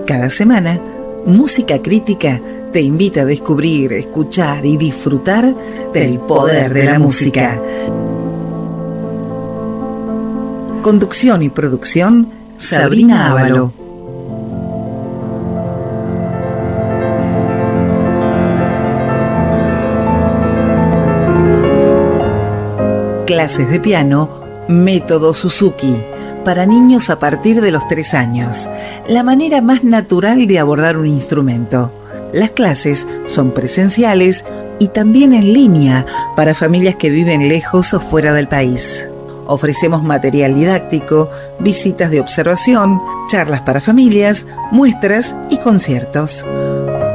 Cada semana, Música Crítica te invita a descubrir, escuchar y disfrutar del poder de la música. Conducción y producción, Sabrina Ávalo. Clases de piano, Método Suzuki, para niños a partir de los 3 años. La manera más natural de abordar un instrumento. Las clases son presenciales y también en línea para familias que viven lejos o fuera del país. Ofrecemos material didáctico, visitas de observación, charlas para familias, muestras y conciertos.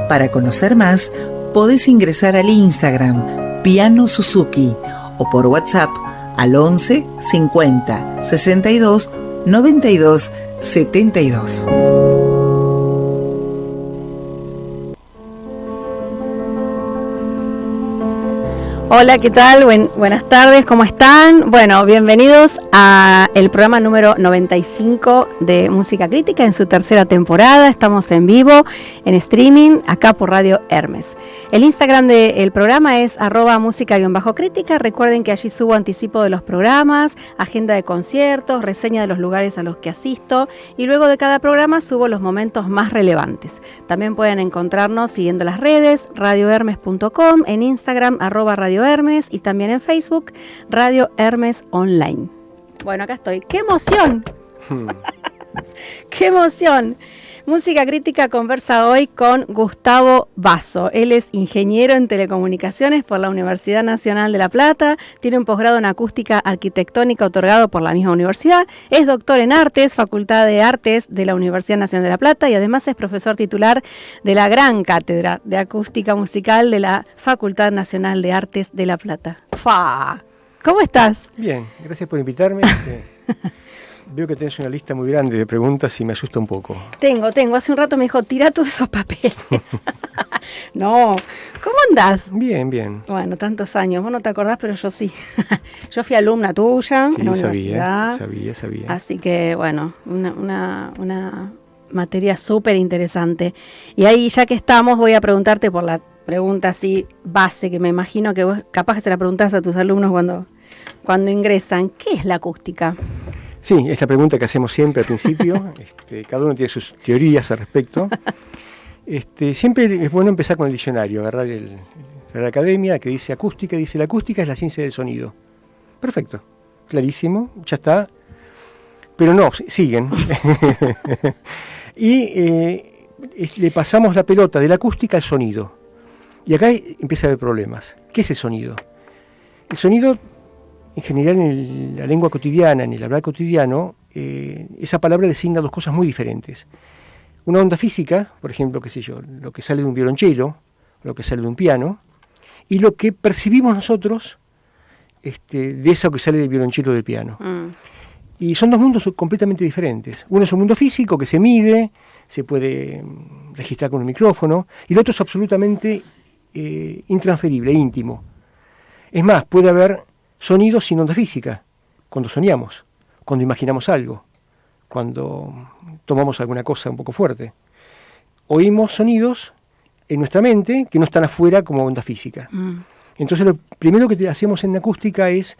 Para conocer más, podés ingresar al Instagram Piano Suzuki o por WhatsApp al 11 50 62 92 72. Hola, ¿qué tal? Buenas tardes, ¿cómo están? Bueno, bienvenidos a el programa número 95 de Música Crítica en su tercera temporada. Estamos en vivo, en streaming, acá por Radio Hermes. El Instagram del programa es @música_crítica. Recuerden que allí subo anticipo de los programas, agenda de conciertos, reseña de los lugares a los que asisto y luego de cada programa subo los momentos más relevantes. También pueden encontrarnos siguiendo las redes, radiohermes.com, en Instagram, @Radio Hermes y también en Facebook, Radio Hermes Online. Bueno, acá estoy. ¡Qué emoción! ¡Qué emoción! Música Crítica conversa hoy con Gustavo Basso. Él es ingeniero en telecomunicaciones por la Universidad Nacional de La Plata, tiene un posgrado en acústica arquitectónica otorgado por la misma universidad, es doctor en artes, Facultad de Artes de la Universidad Nacional de La Plata y además es profesor titular de la gran cátedra de acústica musical de la Facultad Nacional de Artes de La Plata. ¡Fua! ¿Cómo estás? Bien, gracias por invitarme. Veo que tenés una lista muy grande de preguntas y me asusta un poco. Tengo. Hace un rato me dijo, tira todos esos papeles. No, ¿cómo andás? Bien. Bueno, tantos años, vos no te acordás, pero yo sí. Yo fui alumna tuya en la universidad. Sabía. Así que, bueno, una materia súper interesante. Y ahí, ya que estamos, voy a preguntarte por la pregunta así base, que me imagino que vos capaz que se la preguntás a tus alumnos cuando ingresan. ¿Qué es la acústica? Sí, esta pregunta que hacemos siempre al principio, cada uno tiene sus teorías al respecto. Siempre es bueno empezar con el diccionario, agarrar la academia que dice acústica, y dice la acústica es la ciencia del sonido. Perfecto, clarísimo, ya está. Pero no, siguen. Y le pasamos la pelota de la acústica al sonido. Y acá empieza a haber problemas. ¿Qué es el sonido? El sonido, en general, en la lengua cotidiana, en el hablar cotidiano, esa palabra designa dos cosas muy diferentes. Una onda física, por ejemplo, qué sé yo, lo que sale de un violonchelo, lo que sale de un piano, y lo que percibimos nosotros de eso que sale del violonchelo o del piano. Y son dos mundos completamente diferentes. Uno es un mundo físico que se mide, se puede registrar con un micrófono, y el otro es absolutamente intransferible, íntimo. Es más, puede haber sonidos sin onda física, cuando soñamos, cuando imaginamos algo, cuando tomamos alguna cosa un poco fuerte. Oímos sonidos en nuestra mente que no están afuera como onda física. Entonces lo primero que hacemos en acústica es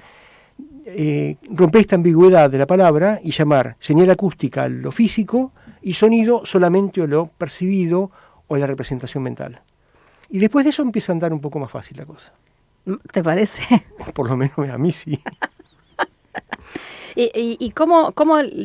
romper esta ambigüedad de la palabra y llamar señal acústica a lo físico y sonido solamente a lo percibido o a la representación mental. Y después de eso empieza a andar un poco más fácil la cosa. ¿Te parece? Por lo menos a mí sí. ¿Y cómo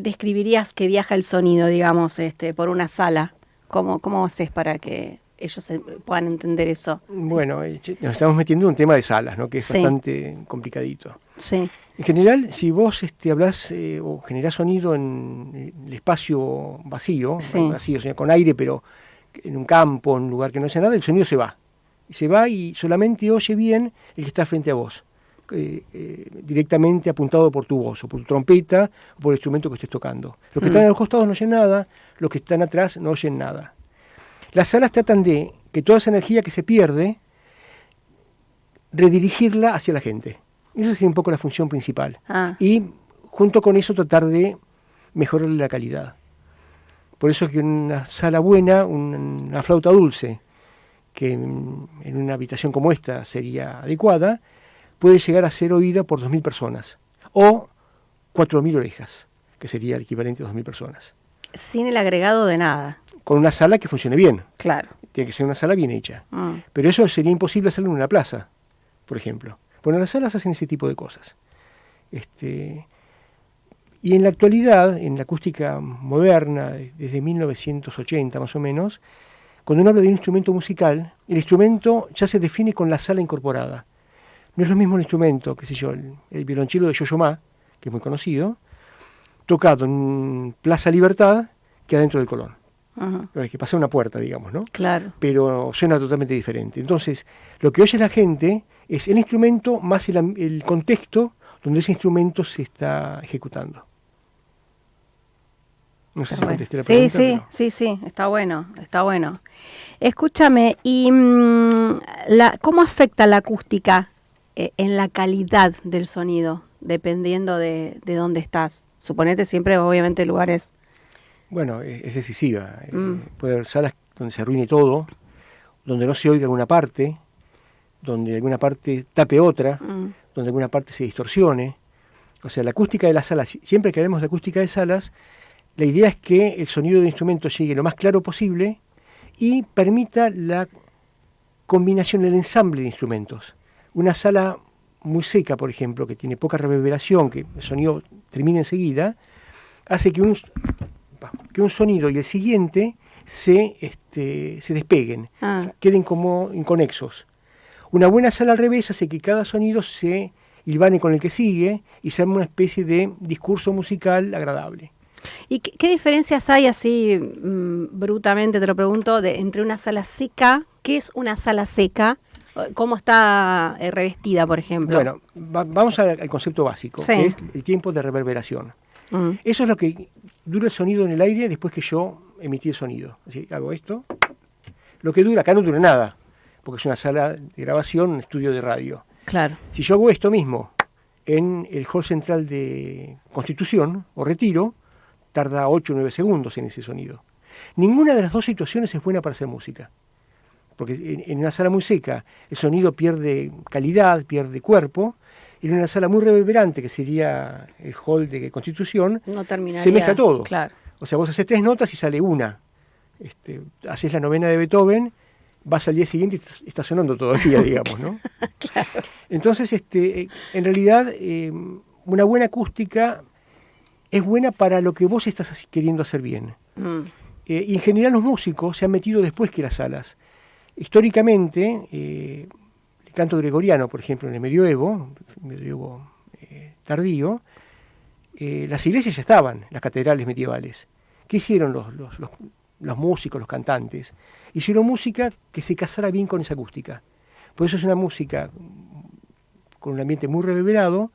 describirías que viaja el sonido, digamos, por una sala? ¿Cómo haces para que ellos puedan entender eso? Bueno, nos estamos metiendo en un tema de salas, ¿no? Que es bastante complicadito. Sí. En general, si vos hablás o generás sonido en el espacio vacío, o sea, con aire, pero en un campo, en un lugar que no hace nada, el sonido se va. Y se va y solamente oye bien el que está frente a vos, directamente apuntado por tu voz, o por tu trompeta, o por el instrumento que estés tocando. Los que están a los costados no oyen nada, los que están atrás no oyen nada. Las salas tratan de que toda esa energía que se pierde, redirigirla hacia la gente. Esa es un poco la función principal. Y junto con eso tratar de mejorarle la calidad. Por eso es que en una sala buena, una flauta dulce, que en una habitación como esta sería adecuada, puede llegar a ser oída por 2.000 personas, o 4.000 orejas, que sería el equivalente a 2.000 personas. Sin el agregado de nada. Con una sala que funcione bien. Claro. Tiene que ser una sala bien hecha. Pero eso sería imposible hacerlo en una plaza, por ejemplo. Bueno, las salas hacen ese tipo de cosas. Y en la actualidad, en la acústica moderna, desde 1980 más o menos, cuando uno habla de un instrumento musical, el instrumento ya se define con la sala incorporada. No es lo mismo el instrumento, qué sé yo, el violonchelo de Yo-Yo Ma, que es muy conocido, tocado en Plaza Libertad, que adentro del Colón. Que pasa una puerta, digamos, ¿no? Claro. Pero suena totalmente diferente. Entonces, lo que oye la gente es el instrumento más el contexto donde ese instrumento se está ejecutando. No sé si contesté la pregunta. Sí, está bueno. Escúchame, ¿y cómo afecta la acústica en la calidad del sonido, dependiendo de dónde estás? Suponete siempre, obviamente, lugares... Bueno, es decisiva. Puede haber salas donde se arruine todo, donde no se oiga alguna parte, donde alguna parte tape otra, donde alguna parte se distorsione. O sea, la acústica de las salas, siempre que hablemos de acústica de salas, la idea es que el sonido de instrumento llegue lo más claro posible y permita la combinación, el ensamble de instrumentos. Una sala muy seca, por ejemplo, que tiene poca reverberación, que el sonido termina enseguida, hace que un sonido y el siguiente se despeguen, queden como inconexos. Una buena sala al revés hace que cada sonido se hilvane con el que sigue y se arme una especie de discurso musical agradable. ¿Y qué diferencias hay, así brutamente te lo pregunto, entre una sala seca? ¿Qué es una sala seca? ¿Cómo está revestida, por ejemplo? Bueno, vamos al concepto básico, que es el tiempo de reverberación. Eso es lo que dura el sonido en el aire después que yo emití el sonido. Así, hago esto. Lo que dura, acá no dura nada, porque es una sala de grabación, un estudio de radio. Claro. Si yo hago esto mismo en el hall central de Constitución o Retiro, tarda 8 o 9 segundos en ese sonido. Ninguna de las dos situaciones es buena para hacer música. Porque en una sala muy seca el sonido pierde calidad, pierde cuerpo. Y en una sala muy reverberante, que sería el hall de Constitución, no terminaría, se mezcla todo. Claro. O sea, vos haces 3 notas y sale una. Haces la novena de Beethoven, vas al día siguiente y está sonando todavía, digamos, ¿no? Claro. Entonces, en realidad, una buena acústica es buena para lo que vos estás queriendo hacer bien. Y en general los músicos se han metido después que las salas. Históricamente, el canto gregoriano, por ejemplo, en el medioevo tardío, las iglesias ya estaban, las catedrales medievales. ¿Qué hicieron los músicos, los cantantes? Hicieron música que se casara bien con esa acústica. Por eso es una música con un ambiente muy reverberado,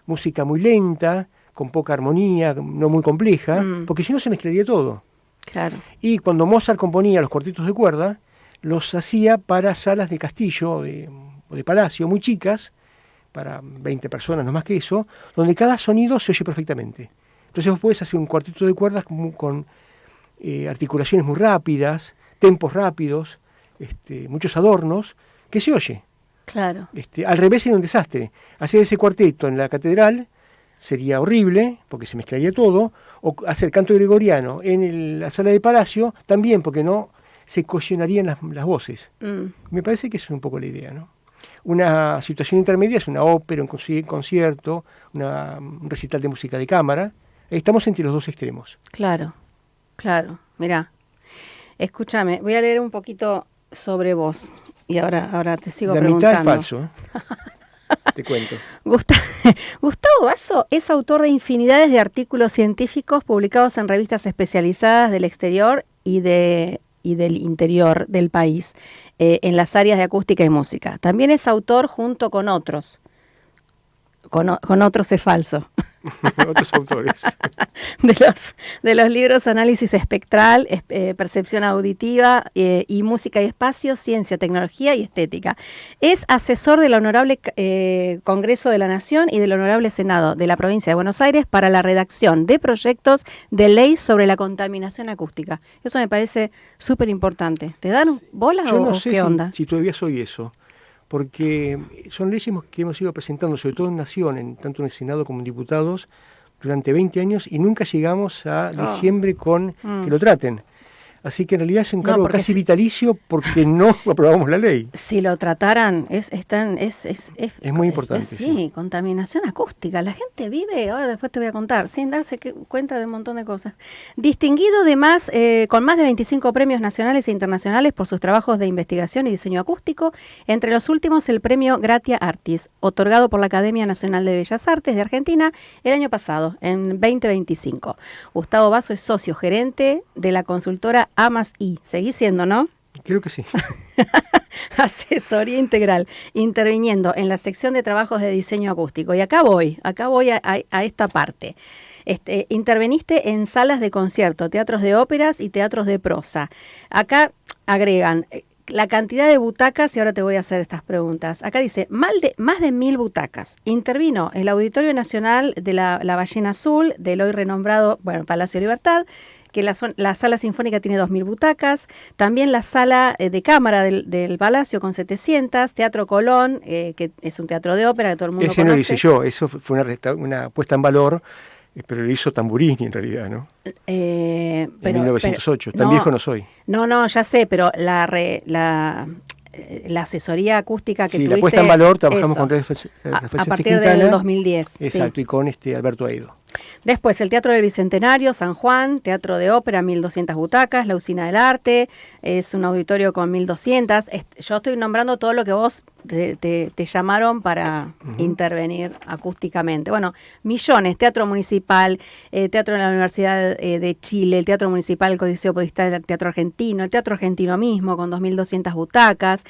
música muy lenta, con poca armonía, no muy compleja, porque si no se mezclaría todo. Claro. Y cuando Mozart componía los cuartetos de cuerda, los hacía para salas de castillo o de palacio muy chicas, para 20 personas, no más que eso, donde cada sonido se oye perfectamente. Entonces vos podés hacer un cuarteto de cuerdas con articulaciones muy rápidas, tempos rápidos, muchos adornos, que se oye. Claro. Al revés sería un desastre. Hacer ese cuarteto en la catedral sería horrible, porque se mezclaría todo, o hacer canto gregoriano en la sala de palacio, también, porque no se cohesionarían las voces. Me parece que eso es un poco la idea, ¿no? Una situación intermedia es una ópera, un concierto, un recital de música de cámara. Estamos entre los dos extremos. Claro. Mirá, escúchame, voy a leer un poquito sobre vos. Y ahora te sigo preguntando. La mitad es falso, ¿eh? Te cuento. Gustavo Basso es autor de infinidades de artículos científicos publicados en revistas especializadas del exterior y del interior del país, en las áreas de acústica y música. También es autor, junto con otros, con otros es falso. Otros autores. De los libros Análisis Espectral, Percepción Auditiva y Música y Espacio, Ciencia, Tecnología y Estética. Es asesor del Honorable Congreso de la Nación y del Honorable Senado de la Provincia de Buenos Aires para la redacción de proyectos de ley sobre la contaminación acústica. Eso me parece súper importante. ¿Te dan bola Yo no o sé qué onda? si todavía soy eso, porque son leyes que hemos ido presentando, sobre todo en Nación, tanto en el Senado como en diputados, durante 20 años y nunca llegamos a diciembre con que lo traten. Así que en realidad es un cargo casi vitalicio porque no aprobamos la ley. Si lo trataran, es muy importante. Sí, contaminación acústica. La gente vive, ahora después te voy a contar, sin darse cuenta de un montón de cosas. Distinguido con más de 25 premios nacionales e internacionales por sus trabajos de investigación y diseño acústico, entre los últimos el premio Gratia Artis, otorgado por la Academia Nacional de Bellas Artes de Argentina el año pasado, en 2025. Gustavo Basso es socio gerente de la consultora A+I. Seguís siendo, ¿no? Creo que sí. Asesoría integral, interviniendo en la sección de trabajos de diseño acústico. Y acá voy a esta parte. Interveniste en salas de concierto, teatros de óperas y teatros de prosa. Acá agregan la cantidad de butacas, y ahora te voy a hacer estas preguntas. Acá dice, más de 1000 butacas. Intervino el Auditorio Nacional de la Ballena Azul, del hoy renombrado, Palacio de Libertad, que la sala sinfónica tiene 2000 butacas, también la sala de cámara del Palacio con 700, Teatro Colón, que es un teatro de ópera que todo el mundo conoce. Ese no lo hice yo, eso fue una puesta en valor, pero lo hizo Tamburini en realidad, ¿no? En 1908, tan viejo no soy. No, ya sé, pero la asesoría acústica que tuviste... Sí, la puesta en valor, trabajamos con a partir del 2010. Exacto, sí. Y con Alberto Aido. Después, el Teatro del Bicentenario, San Juan, Teatro de Ópera, 1.200 butacas, la Usina del Arte, es un auditorio con 1.200. Yo estoy nombrando todo lo que vos te llamaron para intervenir acústicamente. Bueno, millones, Teatro Municipal, Teatro de la Universidad de Chile, el Teatro Municipal, el Codiceo Podestá del Teatro Argentino, el Teatro Argentino mismo con 2.200 butacas.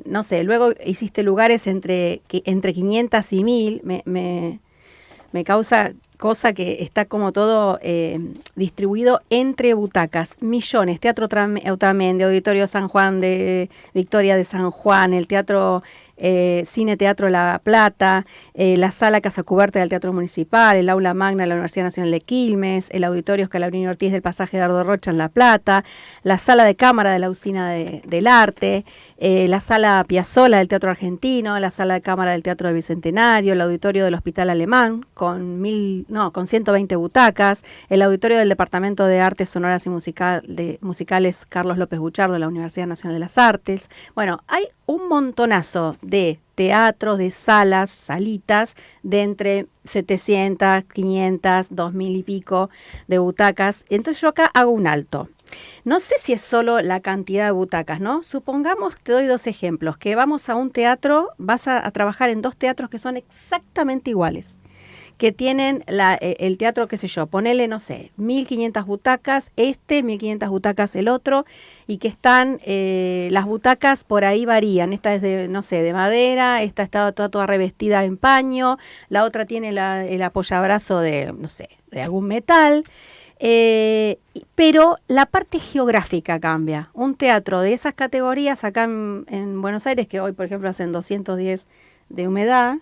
No sé, luego hiciste lugares entre 500 y 1.000, me causa cosa que está como todo distribuido entre butacas. Millones, Teatro Otamendi, Auditorio San Juan de Victoria de San Juan, el Teatro Cine Teatro La Plata, la Sala Casa Cuberta del Teatro Municipal, el Aula Magna de la Universidad Nacional de Quilmes, el Auditorio Scalabrini Ortiz del Pasaje Dardo Rocha en La Plata, la Sala de Cámara de la Usina del Arte, la Sala Piazzolla del Teatro Argentino, la Sala de Cámara del Teatro del Bicentenario, el Auditorio del Hospital Alemán con 120 butacas, el Auditorio del Departamento de Artes Sonoras y Musicales Carlos López Buchardo de la Universidad Nacional de las Artes. Bueno, hay un montonazo de teatros, de salitas de entre 700, 500, 2000 y pico de butacas. Entonces yo acá hago un alto. No sé si es solo la cantidad de butacas, ¿no? Supongamos, te doy 2 ejemplos, que vamos a un teatro, vas a trabajar en 2 teatros que son exactamente iguales, que tienen el teatro, qué sé yo, ponele, no sé, 1.500 butacas, 1.500 butacas el otro, y que están, las butacas por ahí varían. Esta es de, no sé, de madera, esta está toda revestida en paño, la otra tiene el apoyabrazo de, no sé, de algún metal. Pero la parte geográfica cambia. Un teatro de esas categorías acá en Buenos Aires, que hoy, por ejemplo, hacen 210 de humedad,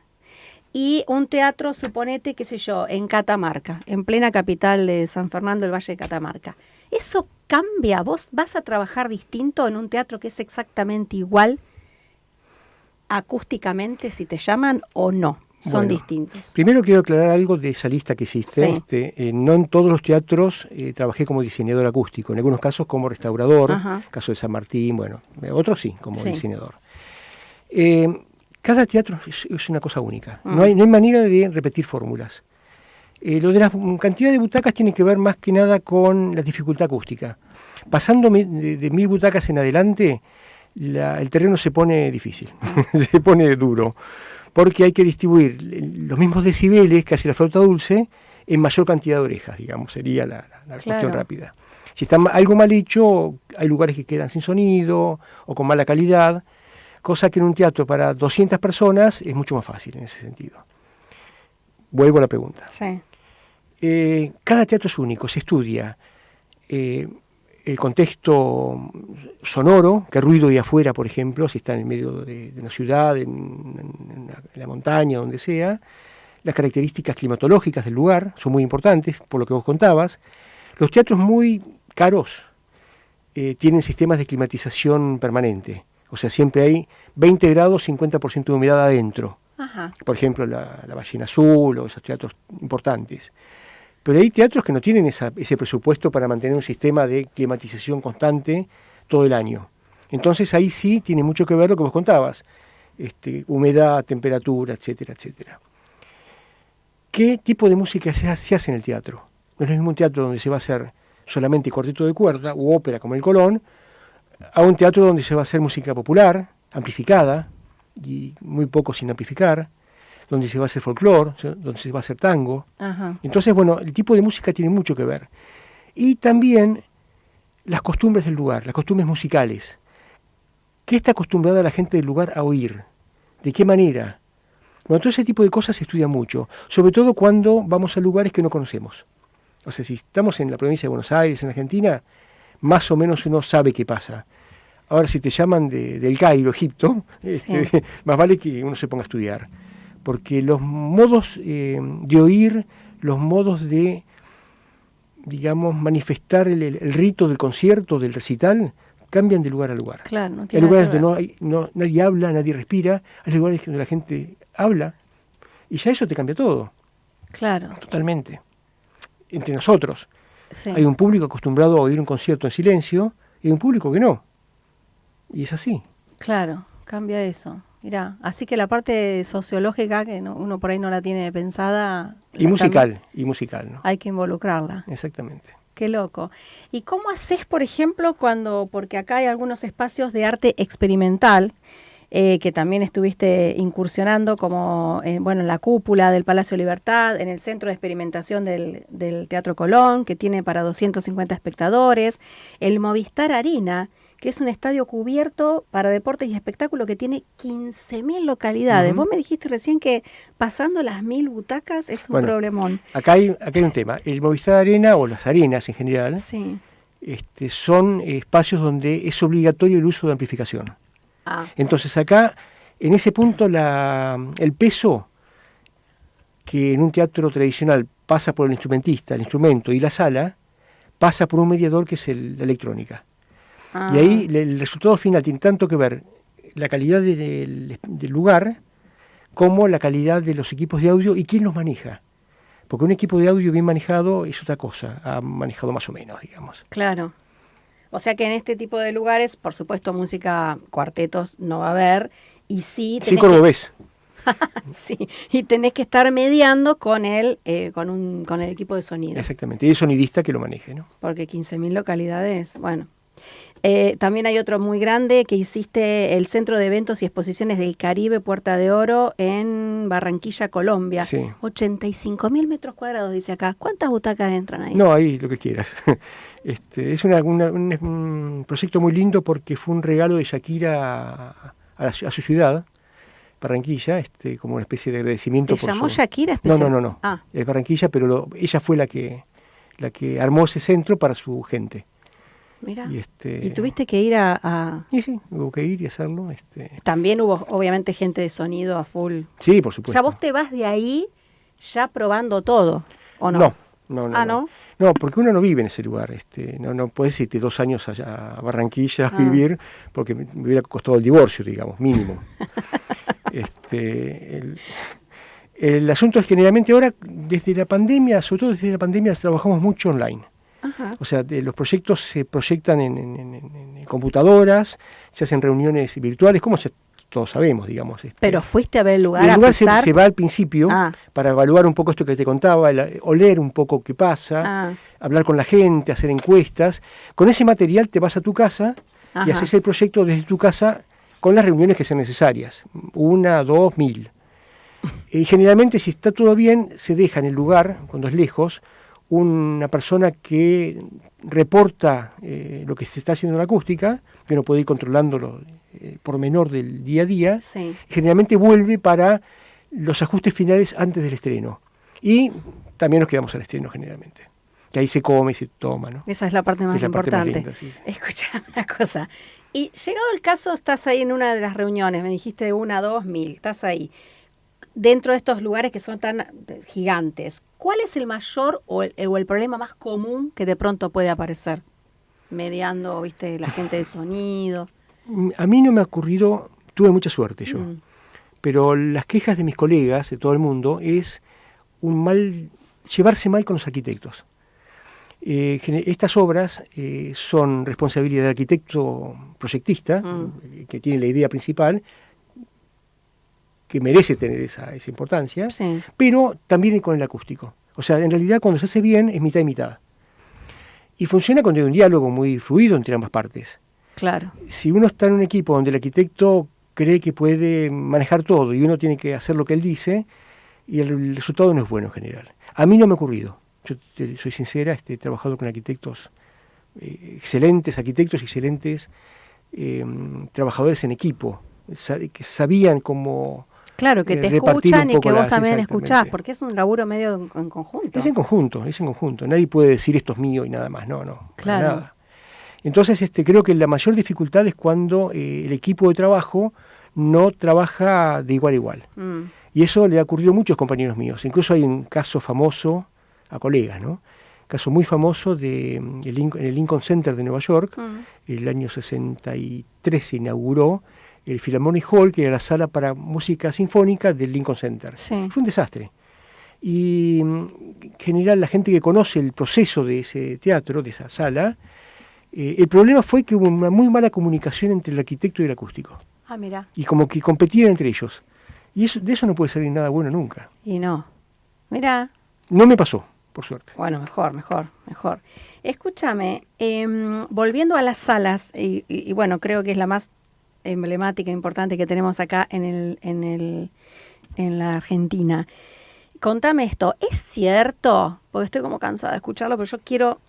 y un teatro, suponete, qué sé yo, en Catamarca, en plena capital de San Fernando del Valle de Catamarca. ¿Eso cambia? ¿Vos vas a trabajar distinto en un teatro que es exactamente igual acústicamente, si te llaman, o no? Son distintos. Primero quiero aclarar algo de esa lista que hiciste. Sí. No en todos los teatros trabajé como diseñador acústico, en algunos casos como restaurador, caso de San Martín, bueno, otros sí, como diseñador. Cada teatro es una cosa única, no hay manera de repetir fórmulas. Lo de la cantidad de butacas tiene que ver más que nada con la dificultad acústica. Pasando de 1000 butacas en adelante, el terreno se pone difícil, se pone duro, porque hay que distribuir los mismos decibeles que hace la flauta dulce en mayor cantidad de orejas, digamos, sería la cuestión rápida. Si está algo mal hecho, hay lugares que quedan sin sonido o con mala calidad, cosa que en un teatro para 200 personas es mucho más fácil en ese sentido. vuelvo a la pregunta. Sí. Cada teatro es único, se estudia el contexto sonoro, qué ruido hay afuera, por ejemplo, si está en el medio de una ciudad, en la montaña, donde sea, las características climatológicas del lugar son muy importantes, por lo que vos contabas. Los teatros muy caros tienen sistemas de climatización permanente, o sea, siempre hay 20 grados, 50% de humedad adentro. Ajá. Por ejemplo, la Ballena Azul o esos teatros importantes. Pero hay teatros que no tienen ese presupuesto para mantener un sistema de climatización constante todo el año. Entonces ahí sí tiene mucho que ver lo que vos contabas, humedad, temperatura, etcétera, etcétera. ¿Qué tipo de música se hace en el teatro? No es lo mismo un teatro donde se va a hacer solamente cuarteto de cuerda u ópera como el Colón, a un teatro donde se va a hacer música popular, amplificada, y muy poco sin amplificar, donde se va a hacer folclore, donde se va a hacer tango. Ajá. Entonces, bueno, el tipo de música tiene mucho que ver. Y también las costumbres del lugar, las costumbres musicales. ¿Qué está acostumbrada la gente del lugar a oír? ¿De qué manera? Bueno, todo ese tipo de cosas se estudia mucho, sobre todo cuando vamos a lugares que no conocemos. O sea, si estamos en la provincia de Buenos Aires, en Argentina, más o menos uno sabe qué pasa. Ahora, si te llaman del Cairo, Egipto, Sí. más vale que uno se ponga a estudiar. Porque los modos de oír, los modos de, digamos, manifestar el rito del concierto, del recital, cambian de lugar a lugar. Claro, no Hay tiene lugares nada que donde ver. nadie habla, nadie respira, hay lugares donde la gente habla, y ya eso te cambia todo, Claro, totalmente. Entre nosotros. sí. Hay un público acostumbrado a oír un concierto en silencio, y hay un público que no. Y es así. Claro, cambia eso. Mirá, así que la parte sociológica, que uno por ahí no la tiene pensada... Y musical, ¿no? Hay que involucrarla. Exactamente. Qué loco. ¿Y cómo haces, por ejemplo, porque acá hay algunos espacios de arte experimental, que también estuviste incursionando, como en la cúpula del Palacio Libertad, en el Centro de Experimentación del Teatro Colón, que tiene para 250 espectadores, el Movistar Arena, que es un estadio cubierto para deportes y espectáculos que tiene 15.000 localidades. Vos me dijiste recién que pasando las 1.000 butacas es un problemón. Acá hay un tema. El Movistar Arena, o las arenas en general, Sí. Son espacios donde es obligatorio el uso de amplificación. Entonces acá, en ese punto, el peso que en un teatro tradicional pasa por el instrumentista, el instrumento y la sala, pasa por un mediador que es la electrónica. Y ahí el resultado final tiene tanto que ver la calidad del lugar como la calidad de los equipos de audio y quién los maneja. Porque un equipo de audio bien manejado es otra cosa, ha manejado más o menos, digamos. Claro. O sea que en este tipo de lugares, por supuesto, música, cuartetos no va a haber, y sí... Sí, cordobés. Sí, y tenés que estar mediando con el equipo de sonido. Exactamente, y el sonidista que lo maneje, ¿no? Porque 15.000 localidades, bueno... también hay otro muy grande que hiciste, el Centro de Eventos y Exposiciones del Caribe, Puerta de Oro, en Barranquilla, Colombia. Sí. 85.000 metros cuadrados, dice acá. ¿Cuántas butacas entran ahí? No, ahí lo que quieras. Es un proyecto muy lindo porque fue un regalo de Shakira a su ciudad, Barranquilla, como una especie de agradecimiento. ¿Te llamó Shakira No. Ah. Es Barranquilla, pero ella fue la que armó ese centro para su gente. Mira. ¿Y tuviste que ir a...? Y sí, hubo que ir y hacerlo. También hubo, obviamente, gente de sonido a full. Sí, por supuesto. O sea, vos te vas de ahí ya probando todo, ¿o no? No. No, porque uno no vive en ese lugar. No podés irte 2 años allá a Barranquilla a vivir, porque me hubiera costado el divorcio, digamos, mínimo. El asunto es que generalmente ahora, desde la pandemia, sobre todo desde la pandemia, trabajamos mucho online. Ajá. O sea, los proyectos se proyectan en computadoras, se hacen reuniones virtuales, como todos sabemos, digamos. Pero fuiste a ver el lugar. El lugar se va al principio para evaluar un poco esto que te contaba, oler un poco qué pasa, hablar con la gente, hacer encuestas. Con ese material te vas a tu casa y haces el proyecto desde tu casa con las reuniones que sean necesarias, 1, 2, 1.000. Y generalmente, si está todo bien, se deja en el lugar, cuando es lejos, una persona que reporta lo que se está haciendo en la acústica, que uno puede ir controlándolo por menor del día a día. Sí. Generalmente vuelve para los ajustes finales antes del estreno. Y también nos quedamos al estreno generalmente. Que ahí se come y se toma, ¿no? Esa es la parte más Es la parte más importante. linda, sí, sí. Escucha una cosa. Y llegado el caso, estás ahí en una de las reuniones, me dijiste 1, 2 mil, estás ahí. Dentro de estos lugares que son tan gigantes, ¿cuál es el mayor o el problema más común que de pronto puede aparecer? Mediando, viste, la gente de sonido. A mí no me ha ocurrido, tuve mucha suerte yo, pero las quejas de mis colegas, de todo el mundo, es llevarse mal con los arquitectos. Estas obras son responsabilidad del arquitecto proyectista, que tiene la idea principal, que merece tener esa importancia, Sí. pero también con el acústico. O sea, en realidad cuando se hace bien es mitad y mitad. Y funciona cuando hay un diálogo muy fluido entre ambas partes. Claro. Si uno está en un equipo donde el arquitecto cree que puede manejar todo y uno tiene que hacer lo que él dice, y el resultado no es bueno en general. A mí no me ha ocurrido. Yo soy sincera, he trabajado con arquitectos, excelentes trabajadores en equipo, que sabían cómo Claro, que te repartir escuchan un y poco que vos las- también exactamente. escuchás, porque es un laburo medio en conjunto. Es en conjunto. Nadie puede decir esto es mío y nada más, no, para Claro. nada. Entonces creo que la mayor dificultad es cuando el equipo de trabajo no trabaja de igual a igual. Y eso le ha ocurrido a muchos compañeros míos. Incluso hay un caso famoso, a colegas, ¿no? Caso muy famoso en el Lincoln Center de Nueva York. El año 63 se inauguró el Philharmonic Hall, que era la sala para música sinfónica del Lincoln Center. Sí. Fue un desastre. Y en general la gente que conoce el proceso de ese teatro, de esa sala, el problema fue que hubo una muy mala comunicación entre el arquitecto y el acústico. Ah, mira. Y como que competían entre ellos. Y de eso no puede salir nada bueno nunca. Y no. Mira. No me pasó, por suerte. Bueno, mejor. Escúchame, volviendo a las salas, y bueno, creo que es la más emblemática e importante que tenemos acá en la Argentina. Contame esto, ¿es cierto? Porque estoy como cansada de escucharlo, pero yo quiero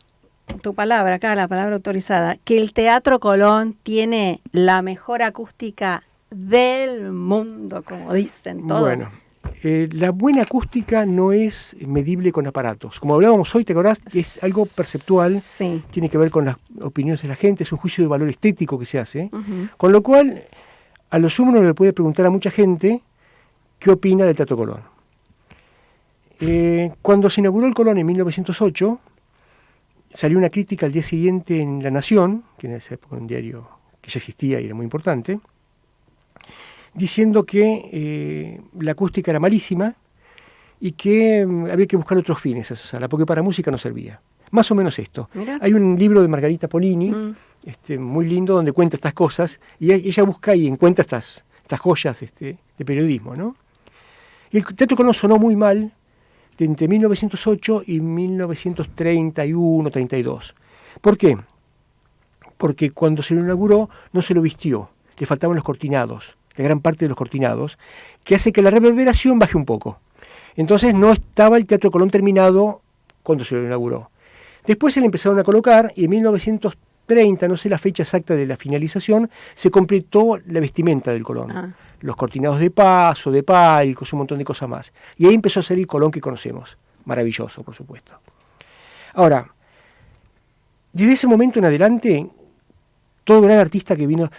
tu palabra acá, la palabra autorizada, que el Teatro Colón tiene la mejor acústica del mundo, como dicen todos. Bueno, la buena acústica no es medible con aparatos. Como hablábamos hoy, ¿te acordás? Es algo perceptual, Sí. tiene que ver con las opiniones de la gente, es un juicio de valor estético que se hace. Ujú. Con lo cual, a lo sumo uno le puede preguntar a mucha gente qué opina del Teatro Colón. Cuando se inauguró el Colón en 1908, salió una crítica al día siguiente en La Nación, que en esa época era un diario que ya existía y era muy importante, diciendo que la acústica era malísima y que había que buscar otros fines a esa sala, porque para música no servía. Más o menos esto. Mirá. Hay un libro de Margarita Polini, muy lindo, donde cuenta estas cosas, y ella busca y encuentra estas joyas de periodismo, ¿no? Y el Teatro Colón sonó muy mal entre 1908 y 1931-32. ¿Por qué? Porque cuando se lo inauguró no se lo vistió, le faltaban los cortinados, la gran parte de los cortinados, que hace que la reverberación baje un poco. Entonces no estaba el Teatro Colón terminado cuando se lo inauguró. Después se le empezaron a colocar y en 1930, no sé la fecha exacta de la finalización, se completó la vestimenta del Colón. Ah. Los cortinados de paso, de palcos, un montón de cosas más. Y ahí empezó a ser el Colón que conocemos. Maravilloso, por supuesto. Ahora, desde ese momento en adelante, todo gran artista que vino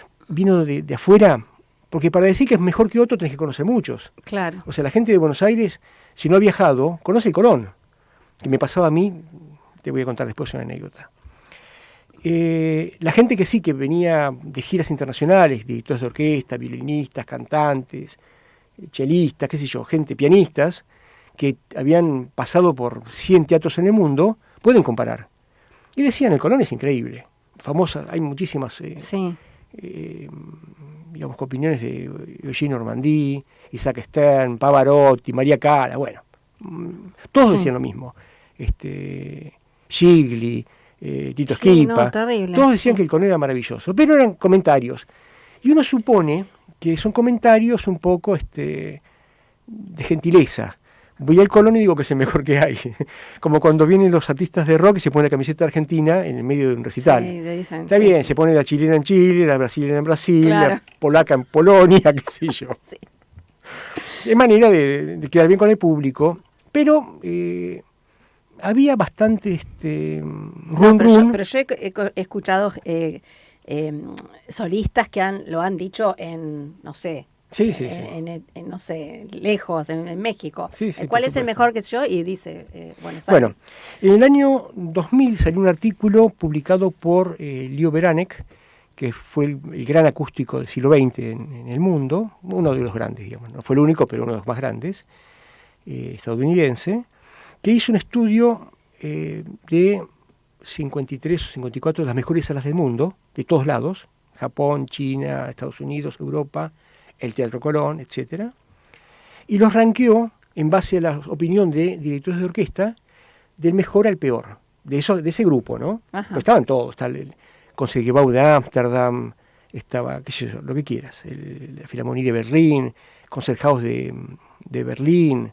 de afuera, porque para decir que es mejor que otro tenés que conocer muchos. Claro. O sea, la gente de Buenos Aires, si no ha viajado, conoce el Colón. Que me pasaba a mí, te voy a contar después una anécdota. La gente que sí, que venía de giras internacionales, directores de orquesta, violinistas, cantantes, chelistas, qué sé yo, gente, pianistas, que habían pasado por 100 teatros en el mundo, pueden comparar. Y decían, el Colón es increíble. Famosa, hay muchísimas, Sí. digamos, opiniones de Eugene Ormandy, Isaac Stern, Pavarotti, María Cala, bueno, todos decían lo mismo. Gigli, Tito Sí, Schipa, no, terrible. todos decían que el Colón era maravilloso, pero eran comentarios. Y uno supone que son comentarios un poco de gentileza. Voy al Colón y digo que es el mejor que hay. Como cuando vienen los artistas de rock y se pone la camiseta argentina en el medio de un recital. Sí, dicen, Está sí, bien, sí. se pone la chilena en Chile, la brasileña en Brasil, Claro. la polaca en Polonia, qué sé yo. Sí. Es manera de quedar bien con el público, Pero había bastante No, pero yo he escuchado solistas que lo han dicho en, no sé, Sí. en, no sé, lejos, en México. Sí, ¿Cuál es el mejor que yo? Y dice Buenos Bueno, Aires. en el año 2000 salió un artículo publicado por Leo Beranek, que fue el gran acústico del siglo XX en el mundo, uno de los grandes, digamos, no fue el único, pero uno de los más grandes, estadounidense, que hizo un estudio de 53 o 54 de las mejores salas del mundo, de todos lados, Japón, China, Estados Unidos, Europa, el Teatro Colón, etcétera, y los ranqueó en base a la opinión de directores de orquesta del mejor al peor, de ese grupo, ¿no? Pero estaban todos, está el Concertgebouw de Ámsterdam, estaba, qué sé yo, lo que quieras, la Filarmonía de Berlín, Concerthaus de Berlín,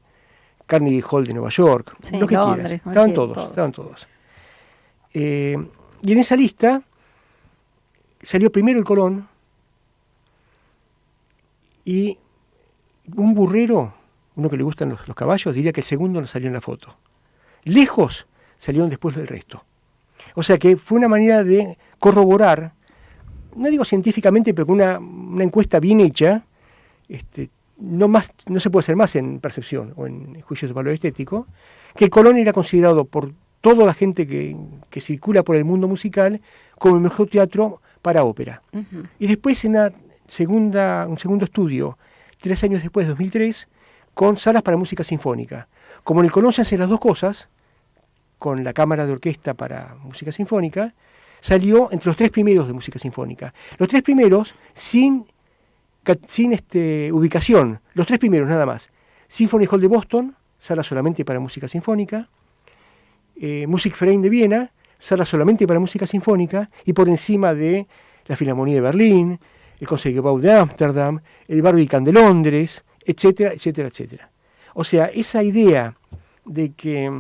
Carnegie Hall de Nueva York, Sí, lo que Londres, quieras, estaban todos. Y en esa lista salió primero el Colón y un burrero, uno que le gustan los caballos, diría que el segundo no salió en la foto. Lejos salieron después del resto. O sea que fue una manera de corroborar, no digo científicamente, pero con una encuesta bien hecha, no se puede hacer más en percepción o en juicios de valor estético, que el Colón era considerado por toda la gente que circula por el mundo musical como el mejor teatro para ópera. Uh-huh. Y después en un segundo estudio, 3 años después, 2003, con salas para música sinfónica. Como en el Colón se hacen las dos cosas, con la cámara de orquesta para música sinfónica, salió entre los 3 primeros de música sinfónica. Los 3 primeros sin ubicación, los 3 primeros nada más. Symphony Hall de Boston, sala solamente para música sinfónica. Musikverein de Viena, sala solamente para música sinfónica, y por encima de la Filarmonía de Berlín, el Concertgebouw de Ámsterdam, el Barbican de Londres, etcétera, etcétera, etcétera. O sea, esa idea de que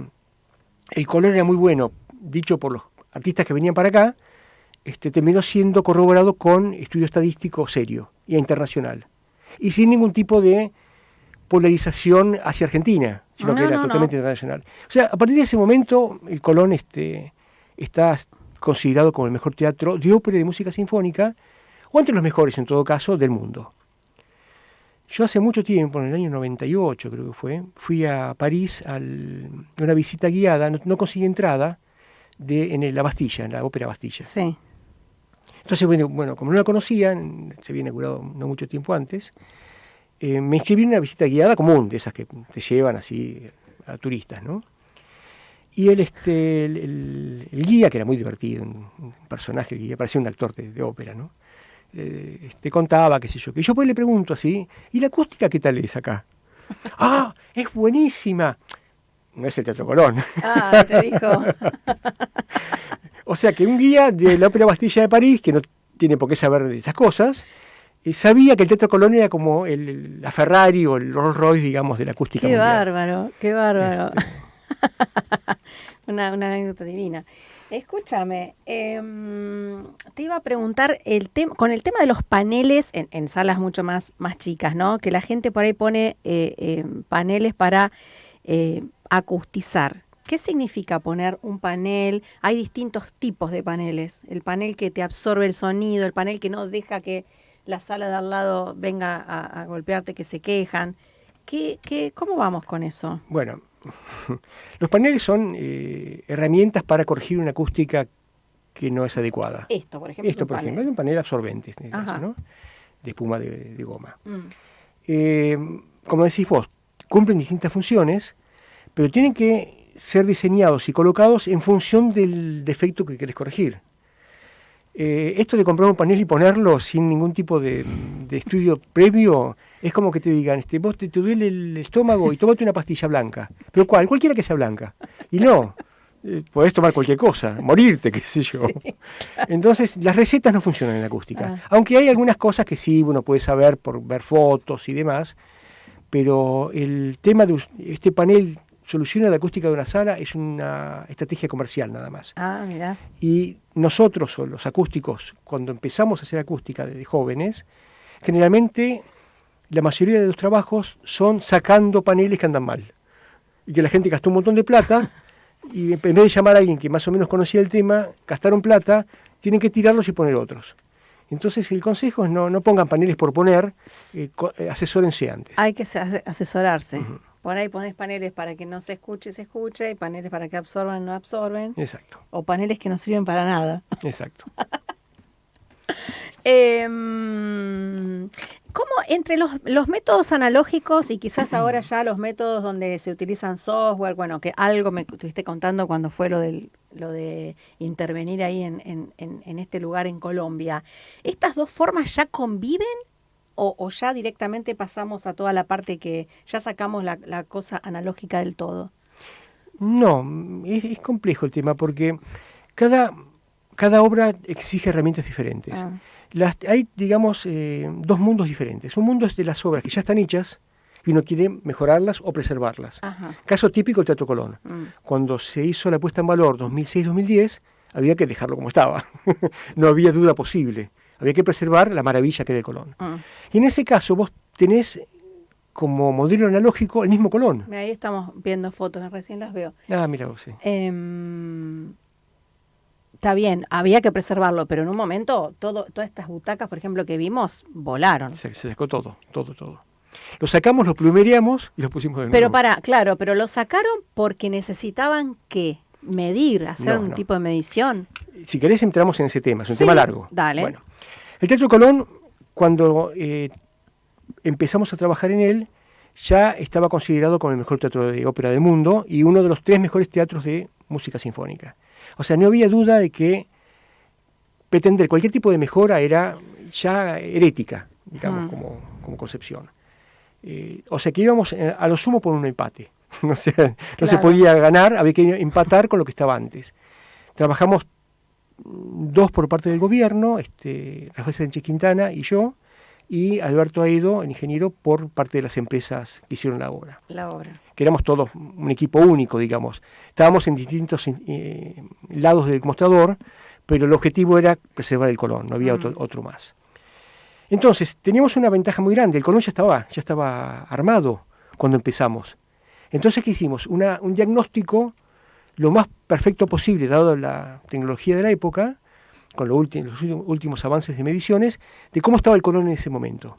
el Colón era muy bueno, dicho por los artistas que venían para acá, terminó siendo corroborado con estudio estadístico serio y internacional, y sin ningún tipo de polarización hacia Argentina, sino que era totalmente internacional. O sea, a partir de ese momento, el Colón está considerado como el mejor teatro de ópera y de música sinfónica, o entre los mejores, en todo caso, del mundo. Yo hace mucho tiempo, en el año 98 creo que fui a París a una visita guiada, no conseguí entrada, en la Bastilla, en la Ópera Bastilla. Sí. Entonces, bueno, como no la conocían, se había inaugurado no mucho tiempo antes, me inscribí en una visita guiada común, de esas que te llevan así a turistas, ¿no? Y el guía, que era muy divertido, un personaje, el guía, parecía un actor de ópera, ¿no? Te contaba, qué sé yo, que yo pues le pregunto así, ¿y la acústica qué tal es acá? ¡Ah, es buenísima! No es el Teatro Colón. Ah, te dijo. O sea que un guía de la Ópera Bastilla de París, que no tiene por qué saber de estas cosas, sabía que el Teatro Colón era como la Ferrari o el Rolls Royce, digamos, de la acústica mundial. Qué bárbaro. Una anécdota divina. Escúchame, te iba a preguntar con el tema de los paneles en salas mucho más chicas, ¿no? Que la gente por ahí pone paneles para acustizar. ¿Qué significa poner un panel? Hay distintos tipos de paneles. El panel que te absorbe el sonido, el panel que no deja que la sala de al lado venga a golpearte, que se quejan. ¿Cómo vamos con eso? Bueno, los paneles son herramientas para corregir una acústica que no es adecuada. Esto, por ejemplo, es un panel absorbente, en este caso, ¿no? De espuma de goma. Como decís vos, cumplen distintas funciones, pero tienen que ser diseñados y colocados en función del defecto que querés corregir. Esto de comprar un panel y ponerlo sin ningún tipo de estudio previo, es como que te digan, vos te duele el estómago y tómate una pastilla blanca. ¿Pero cuál? Cualquiera que sea blanca. Y no, podés tomar cualquier cosa, morirte, qué sé yo. Sí. Entonces, las recetas no funcionan en la acústica. Aunque hay algunas cosas que sí uno puede saber por ver fotos y demás, pero el tema de este panel soluciona la acústica de una sala es una estrategia comercial nada más. Ah, mira. Y nosotros, o los acústicos, cuando empezamos a hacer acústica de jóvenes, generalmente la mayoría de los trabajos son sacando paneles que andan mal. y que la gente gastó un montón de plata, y en vez de llamar a alguien que más o menos conocía el tema, gastaron plata, tienen que tirarlos y poner otros. Entonces el consejo es no pongan paneles por poner, asesórense antes. Hay que asesorarse. Uh-huh. Por ahí pones paneles para que no se escuche, y paneles para que absorban, no absorben. Exacto. O paneles que no sirven para nada. Exacto. ¿Cómo entre los métodos analógicos y quizás ahora ya los métodos donde se utilizan software, bueno, que algo me estuviste contando cuando fue lo de intervenir ahí en este lugar en Colombia, ¿estas dos formas ya conviven o ya directamente pasamos a toda la parte que ya sacamos la cosa analógica del todo? No, es complejo el tema porque cada obra exige herramientas diferentes. Hay, digamos, dos mundos diferentes. Un mundo es de las obras que ya están hechas y uno quiere mejorarlas o preservarlas. Ajá. Caso típico, el Teatro Colón. Cuando se hizo la puesta en valor 2006-2010, había que dejarlo como estaba. No había duda posible. Había que preservar la maravilla que era el Colón. Y en ese caso vos tenés como modelo analógico el mismo Colón. Ahí estamos viendo fotos, recién las veo. Mira vos, sí. Está bien, había que preservarlo, pero en un momento todas estas butacas, por ejemplo, que vimos, volaron. Se sacó todo. Lo sacamos, lo plumereamos y lo pusimos de nuevo. Pero lo sacaron porque necesitaban ¿qué? Medir, hacer un tipo de medición. Si querés entramos en ese tema, es un tema largo. Dale. Bueno, el Teatro Colón, cuando empezamos a trabajar en él, ya estaba considerado como el mejor teatro de ópera del mundo y uno de los 3 mejores teatros de música sinfónica. O sea, no había duda de que pretender cualquier tipo de mejora era ya herética, digamos, como concepción. O sea, que íbamos a lo sumo por un empate. No se podía ganar, había que empatar con lo que estaba antes. Trabajamos 2 por parte del gobierno, Rafael Sánchez Quintana y yo, y Alberto Aedo, el ingeniero, por parte de las empresas que hicieron la obra. Que éramos todos un equipo único, digamos. Estábamos en distintos lados del mostrador, pero el objetivo era preservar el Colón, no había otro más. Entonces, teníamos una ventaja muy grande, el Colón ya estaba armado cuando empezamos. Entonces, ¿qué hicimos? Un diagnóstico lo más perfecto posible, dado la tecnología de la época, con los últimos avances de mediciones, de cómo estaba el Colón en ese momento.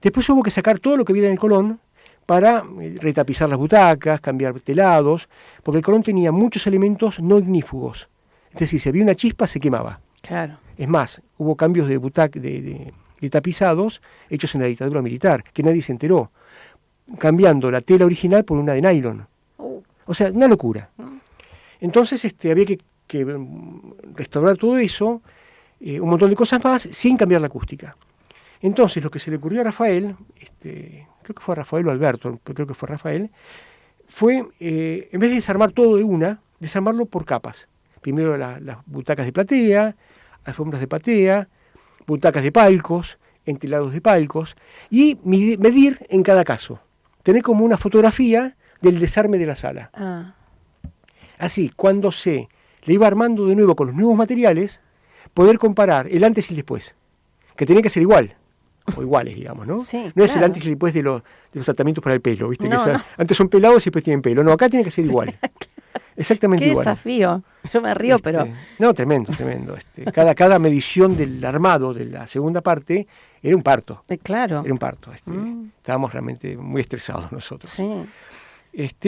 Después hubo que sacar todo lo que había en el Colón para retapizar las butacas, cambiar telados, porque el Colón tenía muchos elementos no ignífugos. Es decir, si había una chispa, se quemaba. Claro. Es más, hubo cambios de de tapizados hechos en la dictadura militar, que nadie se enteró, cambiando la tela original por una de nylon. O sea, una locura. Entonces había que restaurar todo eso, un montón de cosas más, sin cambiar la acústica. Entonces, lo que se le ocurrió a Rafael, creo que fue a Rafael o Alberto, pero creo que fue Rafael, fue, en vez de desarmar todo de una, desarmarlo por capas. Primero las butacas de platea, alfombras de platea, butacas de palcos, entelados de palcos, y medir en cada caso. Tener como una fotografía del desarme de la sala. Así, cuando se le iba armando de nuevo con los nuevos materiales, poder comparar el antes y el después, que tenía que ser igual, o iguales, digamos, ¿no? Sí, no claro. Es el antes y el después de los tratamientos para el pelo, ¿viste? No, no. Antes son pelados y después tienen pelo. No, acá tiene que ser igual. Exactamente Qué igual. Qué desafío. Yo me río, pero... No, tremendo. Cada medición del armado de la segunda parte era un parto. Claro. Era un parto. Estábamos realmente muy estresados nosotros. Sí.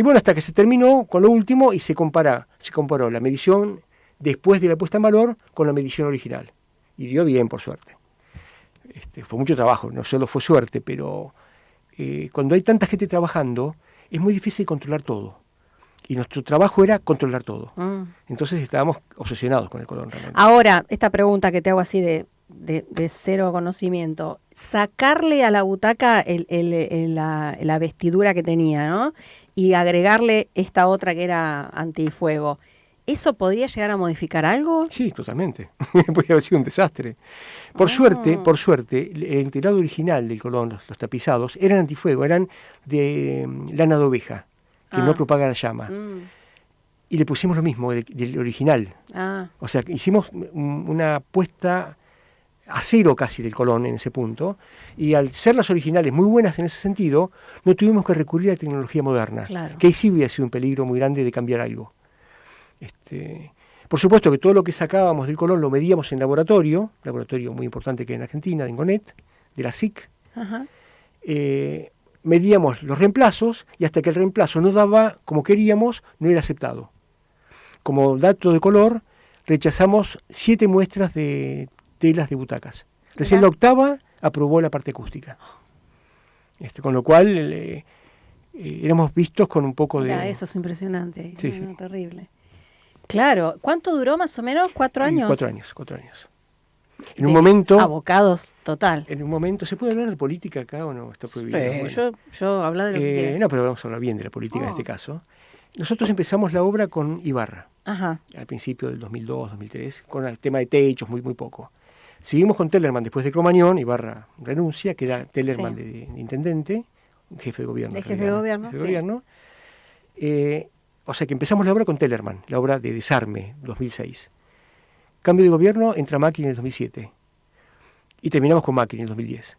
Bueno, hasta que se terminó con lo último y se comparó la medición después de la puesta en valor con la medición original. Y dio bien, por suerte. Fue mucho trabajo, no solo fue suerte, pero cuando hay tanta gente trabajando, es muy difícil controlar todo. Y nuestro trabajo era controlar todo. Entonces estábamos obsesionados con el Colón realmente. Ahora, esta pregunta que te hago así de cero conocimiento, sacarle a la butaca la vestidura que tenía, ¿no? Y agregarle esta otra que era antifuego, ¿eso podría llegar a modificar algo? Sí, totalmente. Podría haber sido un desastre. Por suerte, el enterado original del Colón, los tapizados, eran antifuego, eran de lana de oveja, que no propaga la llama. Y le pusimos lo mismo del original. O sea, hicimos una puesta a cero casi del Colón en ese punto, y al ser las originales muy buenas en ese sentido, no tuvimos que recurrir a tecnología moderna, Claro. que ahí sí hubiera sido un peligro muy grande de cambiar algo. Por supuesto que todo lo que sacábamos del Colón lo medíamos en laboratorio muy importante que hay en Argentina, de Ingonet, de la SIC. Ajá. Medíamos los reemplazos y hasta que el reemplazo no daba como queríamos, no era aceptado. Como dato de color, rechazamos 7 muestras de telas de butacas. Recién la octava aprobó la parte acústica. Con lo cual éramos vistos con un poco de... Eso es impresionante. Sí, No, sí. terrible. Claro. ¿Cuánto duró más o menos? ¿4 años? 4 años. En un momento... Abocados, total. En un momento, ¿se puede hablar de política acá o no? Está prohibido. Sí, Bueno. yo hablo de lo que... No, pero vamos a hablar bien de la política en este caso. Nosotros empezamos la obra con Ibarra, Ajá. al principio del 2002, 2003, con el tema de techos, muy poco. Seguimos con Tellerman después de Cromañón, Ibarra renuncia, queda Tellerman de intendente, jefe de gobierno. Jefe de gobierno. O sea que empezamos la obra con Tellerman, la obra de Desarme, 2006. Cambio de gobierno, entra Macri en el 2007. Y terminamos con Macri en el 2010.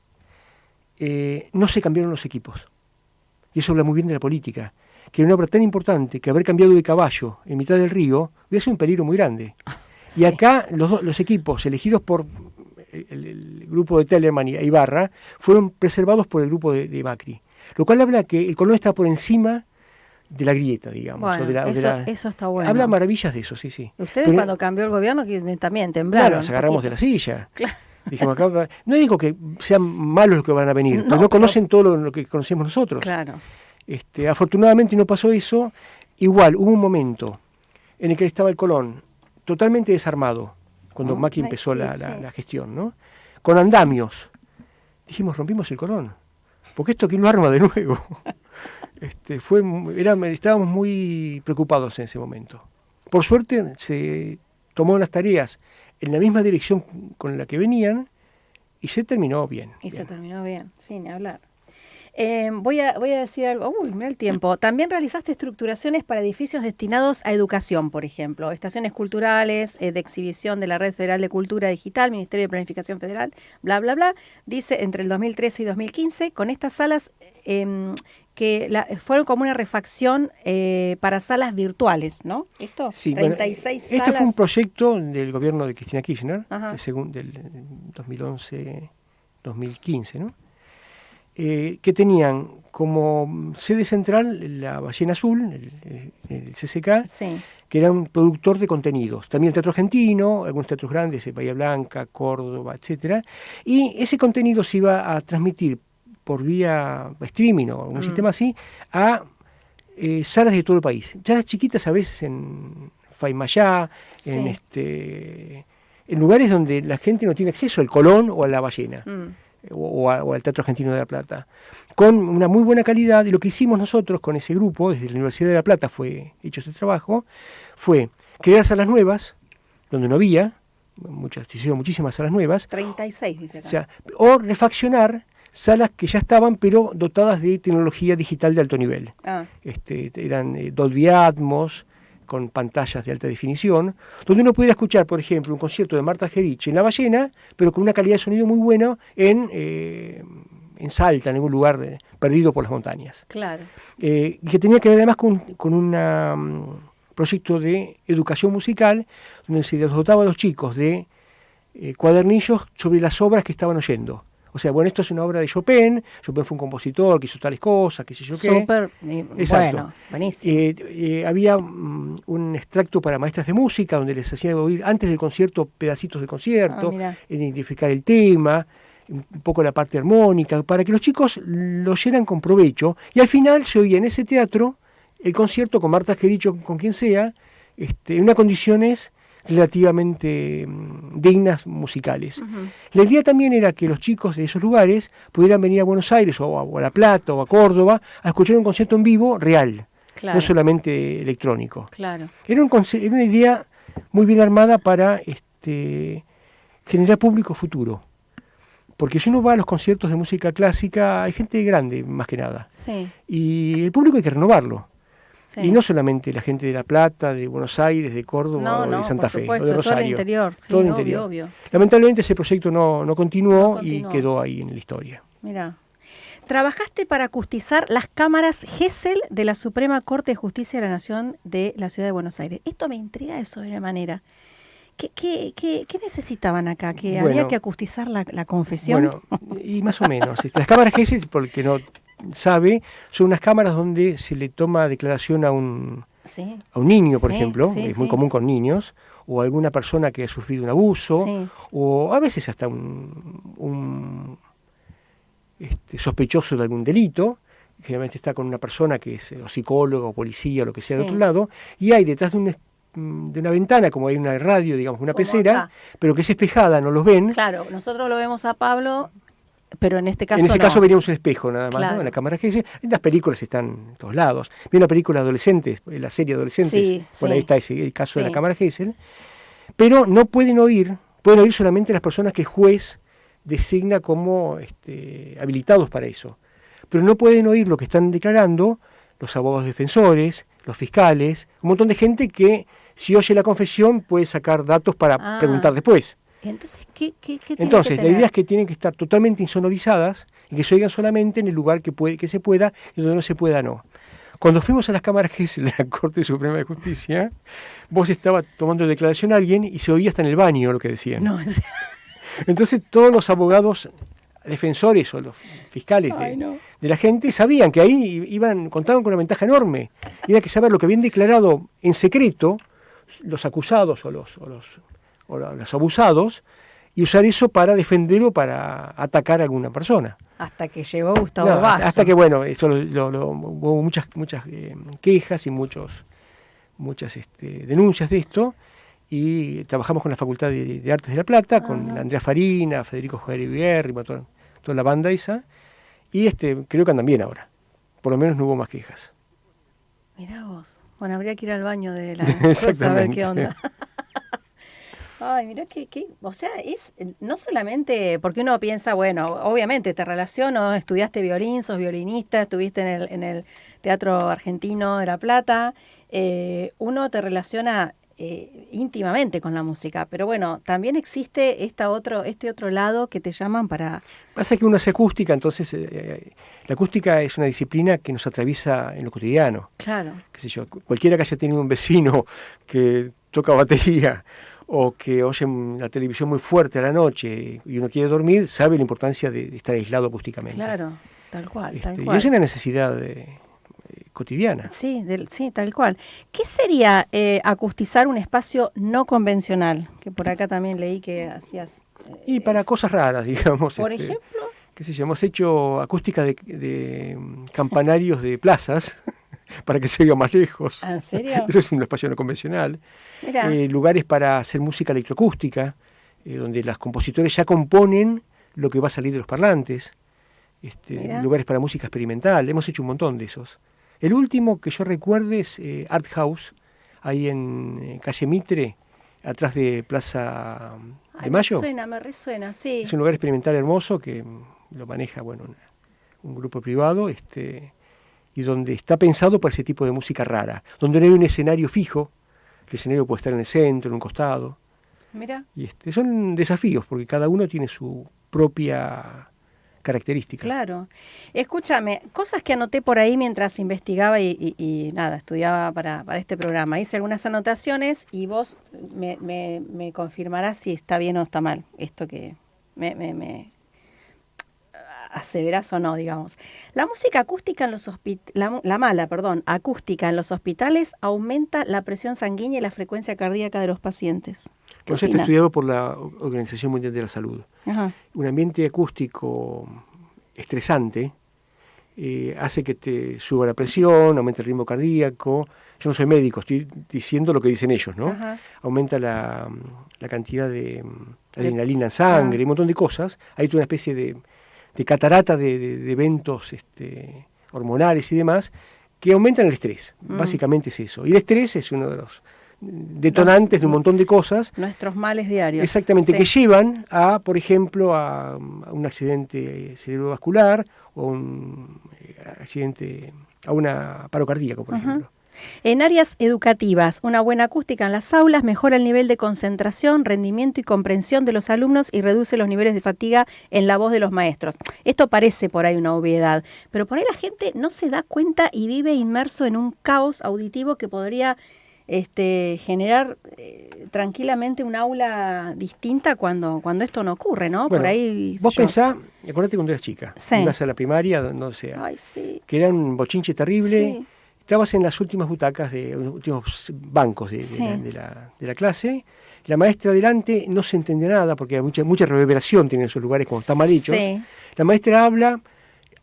No se cambiaron los equipos. Y eso habla muy bien de la política. Que era una obra tan importante que haber cambiado de caballo en mitad del río hubiera sido un peligro muy grande. Sí. Y acá los equipos elegidos por el grupo de Tellerman y Ibarra fueron preservados por el grupo de Macri. Lo cual habla que el Colón está por encima de la grieta, digamos. Bueno, eso está bueno. Habla maravillas de eso, sí. Ustedes cuando cambió el gobierno también temblaron. Claro, nos agarramos de la silla. Claro. Dijimos, acá, no digo que sean malos los que van a venir, pero no conocen todo lo que conocemos nosotros. Claro. Afortunadamente no pasó eso. Igual, hubo un momento en el que estaba el Colón totalmente desarmado, cuando Macri empezó la gestión, ¿no? Con andamios. Dijimos, rompimos el Colón, porque esto que no arma de nuevo. Estábamos muy preocupados en ese momento. Por suerte se tomó las tareas en la misma dirección con la que venían y se terminó bien. Se terminó bien, sin hablar. Voy a decir algo. Uy, mira el tiempo. También realizaste estructuraciones para edificios destinados a educación, por ejemplo, estaciones culturales, de exhibición de la Red Federal de Cultura Digital, Ministerio de Planificación Federal, bla, bla, bla. Dice, entre el 2013 y 2015, con estas salas fueron como una refacción para salas virtuales, ¿no? ¿Esto? Sí, 36 salas. Este fue un proyecto del gobierno de Cristina Kirchner, del 2011-2015, ¿no? Que tenían como sede central la Ballena Azul, el CCK, sí, que era un productor de contenidos. También el Teatro Argentino, algunos teatros grandes, Bahía Blanca, Córdoba, etcétera. Y ese contenido se iba a transmitir por vía streaming o un sistema así a salas de todo el país. Salas chiquitas a veces en Faimayá, sí, en lugares donde la gente no tiene acceso al Colón o a la Ballena. O al Teatro Argentino de La Plata, con una muy buena calidad. Y lo que hicimos nosotros con ese grupo, desde la Universidad de La Plata fue hecho este trabajo, fue crear salas nuevas, donde no había, se hicieron muchísimas salas nuevas. 36, dice acá. O sea, o refaccionar salas que ya estaban, pero dotadas de tecnología digital de alto nivel. Eran Dolby Atmos, con pantallas de alta definición, donde uno pudiera escuchar, por ejemplo, un concierto de Marta Argerich en La Ballena, pero con una calidad de sonido muy buena en Salta, en algún lugar perdido por las montañas. Claro. Que tenía que ver además con un proyecto de educación musical, donde se les dotaba a los chicos de cuadernillos sobre las obras que estaban oyendo. O sea, bueno, esto es una obra de Chopin fue un compositor que hizo tales cosas, qué sé yo qué. Súper, bueno, buenísimo. Había un extracto para maestras de música, donde les hacía oír antes del concierto pedacitos de concierto, identificar el tema, un poco la parte armónica, para que los chicos lo oyeran con provecho. Y al final se oía en ese teatro el concierto con Marta Argerich o con quien sea, en unas condiciones relativamente dignas musicales. La idea también era que los chicos de esos lugares pudieran venir a Buenos Aires o a La Plata o a Córdoba a escuchar un concierto en vivo real, no solamente electrónico. Claro. Era una idea muy bien armada para generar público futuro. Porque si uno va a los conciertos de música clásica, hay gente grande más que nada. Sí. Y el público hay que renovarlo. Sí. Y no solamente la gente de La Plata, de Buenos Aires, de Córdoba o de Santa Fe, supuesto, o de Rosario. todo el interior. Sí, todo el obvio, interior. obvio. Lamentablemente ese proyecto no continuó, No continuó. y quedó ahí en la historia. Mira. Trabajaste para acustizar las cámaras Gesell de la Suprema Corte de Justicia de la Nación de la Ciudad de Buenos Aires. Esto me intriga de sobremanera. ¿Qué necesitaban acá? ¿Que Bueno, había que acustizar la confesión? Bueno, y más o menos. Las cámaras Gesell, por el que no sabe, son unas cámaras donde se le toma declaración a un niño, por ejemplo, es muy común con niños, o alguna persona que ha sufrido un abuso, o a veces hasta un sospechoso de algún delito. Generalmente está con una persona que es o psicólogo o policía o lo que sea de otro lado, y hay detrás de una ventana, como hay una radio, digamos, una pecera, acá, pero que es espejada, no los ven. Claro, nosotros lo vemos a Pablo, pero en este caso en ese caso veríamos un espejo nada más, ¿no? En la cámara que en las películas están en todos lados. Vi una película de adolescentes, la serie Adolescentes, bueno, ahí está el caso de la cámara Gesell, pero no pueden oír solamente las personas que el juez designa como habilitados para eso. Pero no pueden oír lo que están declarando los abogados defensores, los fiscales, un montón de gente que, si oye la confesión, puede sacar datos para preguntar después. Entonces, ¿qué Entonces, la idea es que tienen que estar totalmente insonorizadas y que se oigan solamente en el lugar que se pueda, y donde no se pueda no. Cuando fuimos a las cámaras Gesell de la Corte Suprema de Justicia, vos estabas tomando declaración a alguien y se oía hasta en el baño lo que decían. No, entonces todos los abogados defensores o los fiscales de la gente sabían que ahí contaban con una ventaja enorme, y era que saber lo que habían declarado en secreto los acusados o los abusados, y usar eso para defender o para atacar a alguna persona. Hasta que llegó Gustavo Basso. Hasta que, bueno, esto hubo muchas quejas y muchas denuncias de esto, y trabajamos con la Facultad de Artes de La Plata, con Andrea Farina, Federico Javier, toda la banda esa, y creo que andan bien ahora. Por lo menos no hubo más quejas. Mirá vos. Bueno, habría que ir al baño de la cosa a ver qué onda. Ay, mirá o sea, es no solamente porque uno piensa, bueno, obviamente te relaciono, estudiaste violín, sos violinista, estuviste en el Teatro Argentino de La Plata, uno te relaciona íntimamente con la música, pero bueno, también existe este otro lado que te llaman para... Pasa que uno hace acústica, entonces la acústica es una disciplina que nos atraviesa en lo cotidiano. Claro. Qué sé yo, cualquiera que haya tenido un vecino que toca batería o que oye la televisión muy fuerte a la noche y uno quiere dormir, sabe la importancia de estar aislado acústicamente. Claro, tal cual. Y es una necesidad cotidiana. Sí, tal cual. ¿Qué sería acustizar un espacio no convencional? Que por acá también leí que hacías... y para cosas raras, digamos. Por ejemplo... qué sé yo, hemos hecho acústica de campanarios de plazas para que se oiga más lejos. ¿En serio? Eso es un espacio no convencional. Lugares para hacer música electroacústica, donde los compositores ya componen lo que va a salir de los parlantes. Lugares para música experimental. Hemos hecho un montón de esos. El último que yo recuerde es Art House, ahí en calle Mitre, atrás de Plaza de Mayo. Me resuena, sí. Es un lugar experimental hermoso que lo maneja, un grupo privado, y donde está pensado para ese tipo de música rara, donde no hay un escenario fijo. El escenario puede estar en el centro, en un costado. Mira. Y son desafíos, porque cada uno tiene su propia característica. Claro. Escúchame, cosas que anoté por ahí mientras investigaba y estudiaba para este programa. Hice algunas anotaciones y vos me confirmarás si está bien o está mal esto que me aseverás o no, digamos. La música acústica en los acústica en los hospitales aumenta la presión sanguínea y la frecuencia cardíaca de los pacientes. Eso está estudiado por la Organización Mundial de la Salud. Ajá. Un ambiente acústico estresante hace que te suba la presión, aumenta el ritmo cardíaco. Yo no soy médico, estoy diciendo lo que dicen ellos, ¿no? Ajá. Aumenta la cantidad de adrenalina en sangre, un montón de cosas. Hay toda una especie de catarata de eventos hormonales y demás que aumentan el estrés. Básicamente es eso. Y el estrés es uno de los detonantes de un montón de cosas. Nuestros males diarios. Exactamente, que llevan a, por ejemplo, a un accidente cerebrovascular o un accidente, a una paro cardíaco, por ejemplo. En áreas educativas, una buena acústica en las aulas mejora el nivel de concentración, rendimiento y comprensión de los alumnos y reduce los niveles de fatiga en la voz de los maestros. Esto parece por ahí una obviedad, pero por ahí la gente no se da cuenta y vive inmerso en un caos auditivo que podría generar tranquilamente un aula distinta cuando esto no ocurre, ¿no? Bueno, por ahí vos pensás, acordate cuando eras chica, Sí. ibas a la primaria, donde sea, Ay, sí. que era un bochinche terrible, Sí. estabas en las últimas butacas, los últimos bancos Sí. de la clase, la maestra adelante no se entiende nada, porque hay mucha reverberación tiene esos lugares cuando están mal hechos. Sí. La maestra habla,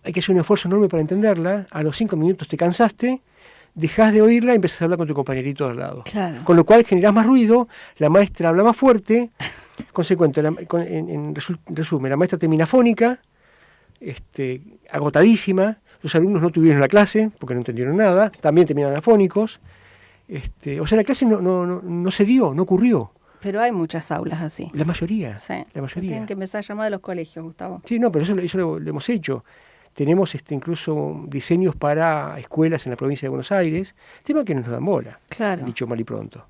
hay que hacer un esfuerzo enorme para entenderla, a los 5 minutos te cansaste, dejás de oírla y empezás a hablar con tu compañerito al lado. Claro. Con lo cual generás más ruido, la maestra habla más fuerte, consecuente, en resumen, la maestra termina afónica, agotadísima, los alumnos no tuvieron la clase porque no entendieron nada, también terminaron afónicos, o sea, la clase no se dio, no ocurrió. Pero hay muchas aulas así. La mayoría, Sí. la mayoría. Tienen que empezar a llamar de los colegios, Gustavo. Sí, no, pero eso lo hemos hecho. Tenemos incluso diseños para escuelas en la provincia de Buenos Aires, tema que no nos dan bola, Claro. dicho mal y pronto.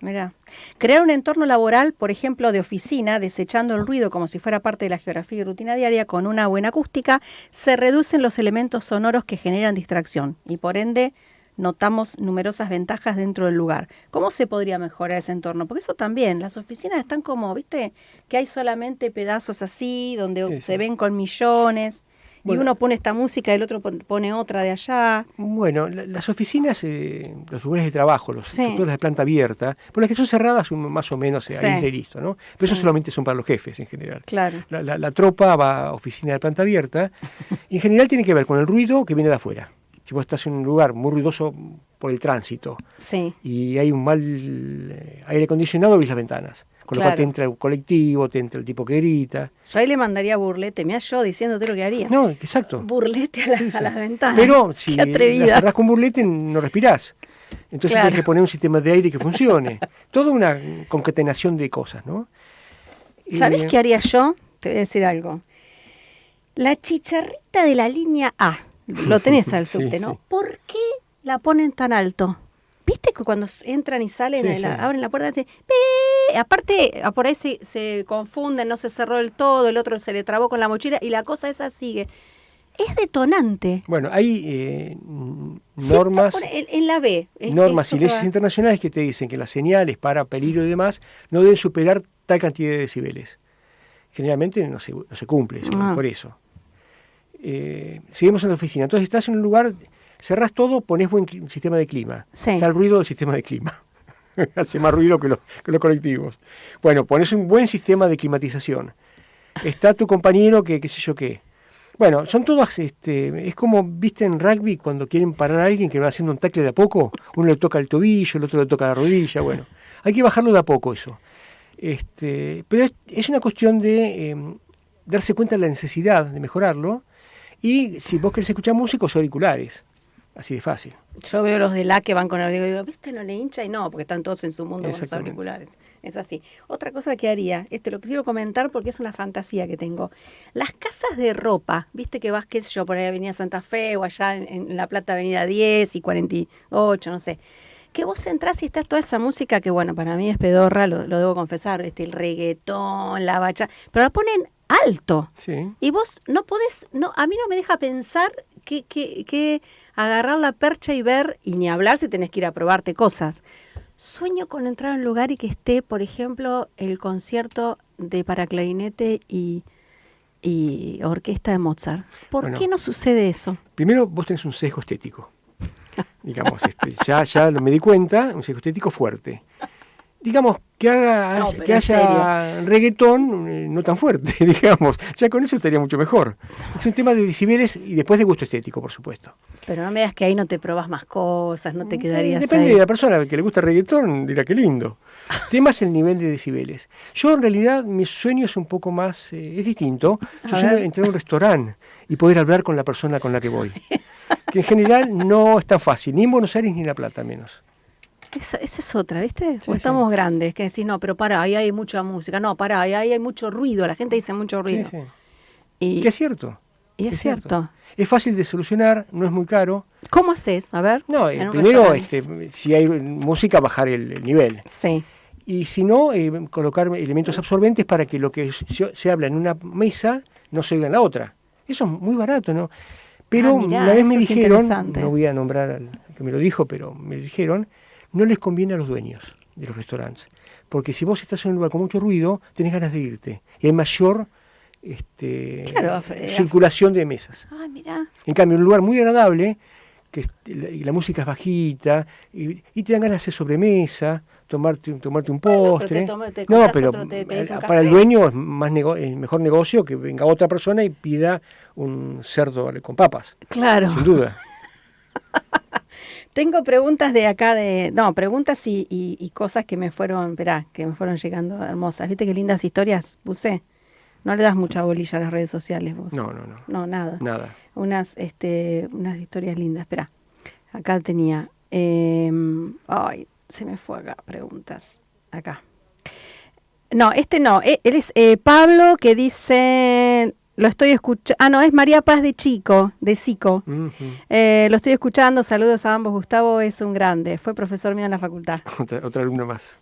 Mirá. Crear un entorno laboral, por ejemplo, de oficina, desechando el ruido como si fuera parte de la geografía y rutina diaria, con una buena acústica, se reducen los elementos sonoros que generan distracción y por ende notamos numerosas ventajas dentro del lugar. ¿Cómo se podría mejorar ese entorno? Porque eso también, las oficinas están como, viste, que hay solamente pedazos así, donde Sí, se sí. ven con millones, Bueno. y uno pone esta música y el otro pone otra de allá. Bueno, las oficinas, los lugares de trabajo, los Sí. sectores de planta abierta, por las que son cerradas más o menos Sí. ahí y listo, ¿no? Pero eso Sí. solamente son para los jefes en general. Claro. La tropa va a oficina de planta abierta y en general tiene que ver con el ruido que viene de afuera. Si vos estás en un lugar muy ruidoso por el tránsito Sí. y hay un mal aire acondicionado, abrís las ventanas. Con lo cual Claro. te entra el colectivo, te entra el tipo que grita. Yo ahí le mandaría burlete, mirá yo diciéndote lo que haría. No, exacto. Burlete a las ventanas. Pero si Qué la atrevida. cerrás con burlete, no respirás. Entonces Claro. tienes que poner un sistema de aire que funcione. Toda una concatenación de cosas, ¿no? ¿Sabés qué haría yo? Te voy a decir algo. La chicharrita de la línea A, lo tenés al Sí, subte, ¿no? sí. ¿Por qué la ponen tan alto? ¿Viste que cuando entran y salen, Sí, sí. abren la puerta, aparte, por ahí se confunden, no se cerró del todo, el otro se le trabó con la mochila y la cosa esa sigue? Es detonante. Bueno, hay Siempre normas, pone en la B. normas eso y leyes que va. internacionales que te dicen que las señales para peligro y demás no deben superar tal cantidad de decibeles. Generalmente no se cumple eso, Ah. por eso. Seguimos en la oficina. Entonces estás en un lugar, cerrás todo, ponés buen sistema de clima. Sí. Está el ruido del sistema de clima. Hace más ruido que los colectivos. Bueno, pones un buen sistema de climatización. Está tu compañero que qué sé yo qué. Bueno, son todas, es como, viste en rugby, cuando quieren parar a alguien que va haciendo un tackle de a poco, uno le toca el tobillo, el otro le toca la rodilla, bueno, hay que bajarlo de a poco eso. Pero es una cuestión de darse cuenta de la necesidad de mejorarlo, y si vos querés escuchar música, usa auriculares, así de fácil. Yo veo los de la que van con auriculares y digo, ¿viste? No le hincha y no, porque están todos en su mundo con los Exactamente. auriculares. Es así. Otra cosa que haría, lo que quiero comentar porque es una fantasía que tengo. Las casas de ropa, ¿viste que vas, qué sé yo, por ahí Avenida Santa Fe o allá en La Plata Avenida 10 y 48, no sé. Que vos entrás y estás toda esa música que, bueno, para mí es pedorra, lo debo confesar, el reggaetón, la bachata, pero la ponen alto. Sí. Y vos no podés, a mí no me deja pensar que agarrar la percha y ver, y ni hablar si tenés que ir a probarte cosas. Sueño con entrar a un lugar y que esté, por ejemplo, el concierto de para clarinete y orquesta de Mozart. ¿Por Bueno. qué no sucede eso? Primero, vos tenés un sesgo estético. Digamos, ya me di cuenta, un sesgo estético fuerte. Digamos, que No, pero que en haya reggaetón no tan fuerte, digamos. Ya con eso estaría mucho mejor. Es un tema de decibeles y después de gusto estético, por supuesto. Pero no me digas que ahí no te probás más cosas, no te quedarías Depende ahí. de la persona que le gusta el reggaetón, dirá que lindo. El tema es el nivel de decibeles. Yo en realidad mi sueño es un poco más, es distinto. Yo A sueño ver. entrar a un restaurante y poder hablar con la persona con la que voy. Que en general no es tan fácil, ni en Buenos Aires ni en La Plata menos. Esa es otra, ¿viste? Sí, O estamos grandes, que decís, no, pero pará, ahí hay mucha música. No, pará, ahí hay mucho ruido, la gente dice mucho ruido. Sí, sí. Y Que es cierto. Y es cierto. Es fácil de solucionar, no es muy caro. ¿Cómo haces? A ver. No, en un primero, restaurante. si hay música, bajar el nivel. Sí. Y si no, colocar elementos absorbentes para que lo que se habla en una mesa no se oiga en la otra. Eso es muy barato, ¿no? Pero mirá, una vez me eso es dijeron, interesante. no voy a nombrar al que me lo dijo, pero me dijeron, no les conviene a los dueños de los restaurantes. Porque si vos estás en un lugar con mucho ruido, tenés ganas de irte. Y hay mayor circulación de mesas. Ah, mirá. En cambio, en un lugar muy agradable, y la música es bajita, y te dan ganas de hacer sobremesa, tomarte un postre. Pero para el dueño es mejor negocio que venga otra persona y pida un cerdo con papas. Claro. Sin duda. Tengo preguntas de acá, preguntas y cosas que me fueron llegando hermosas. ¿Viste qué lindas historias puse? No le das mucha bolilla a las redes sociales vos. No. No, nada. Nada. Unas historias lindas. Espera, acá tenía. Ay, se me fue acá. Preguntas. Acá. No, no. Él es Pablo, que dice. Lo estoy escuchando. Ah, no, es María Paz de Sico. Uh-huh. Lo estoy escuchando. Saludos a ambos. Gustavo es un grande. Fue profesor mío en la facultad. Otra alumna más.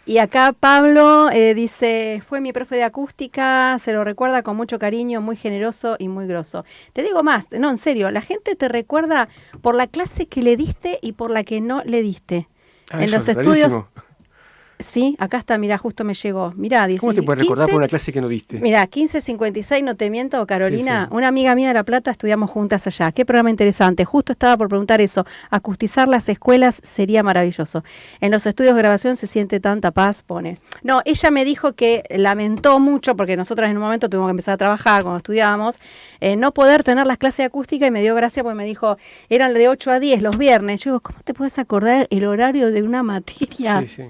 Y acá Pablo dice, fue mi profe de acústica, se lo recuerda con mucho cariño, muy generoso y muy grosso. Te digo más, no, en serio, la gente te recuerda por la clase que le diste y por la que no le diste. En los estudios... Sí, acá está, mirá, justo me llegó. Mirá, dice, ¿cómo te puedes recordar por una clase que no diste? Mirá, 1556, no te miento, Carolina, Sí. Una amiga mía de La Plata, estudiamos juntas allá. Qué programa interesante. Justo estaba por preguntar eso. Acustizar las escuelas sería maravilloso. En los estudios de grabación se siente tanta paz, pone. No, ella me dijo que lamentó mucho, porque nosotros en un momento tuvimos que empezar a trabajar cuando estudiábamos, no poder tener las clases de acústica, y me dio gracia porque me dijo, eran de 8 a 10 los viernes. Yo digo, ¿cómo te puedes acordar el horario de una materia? Sí.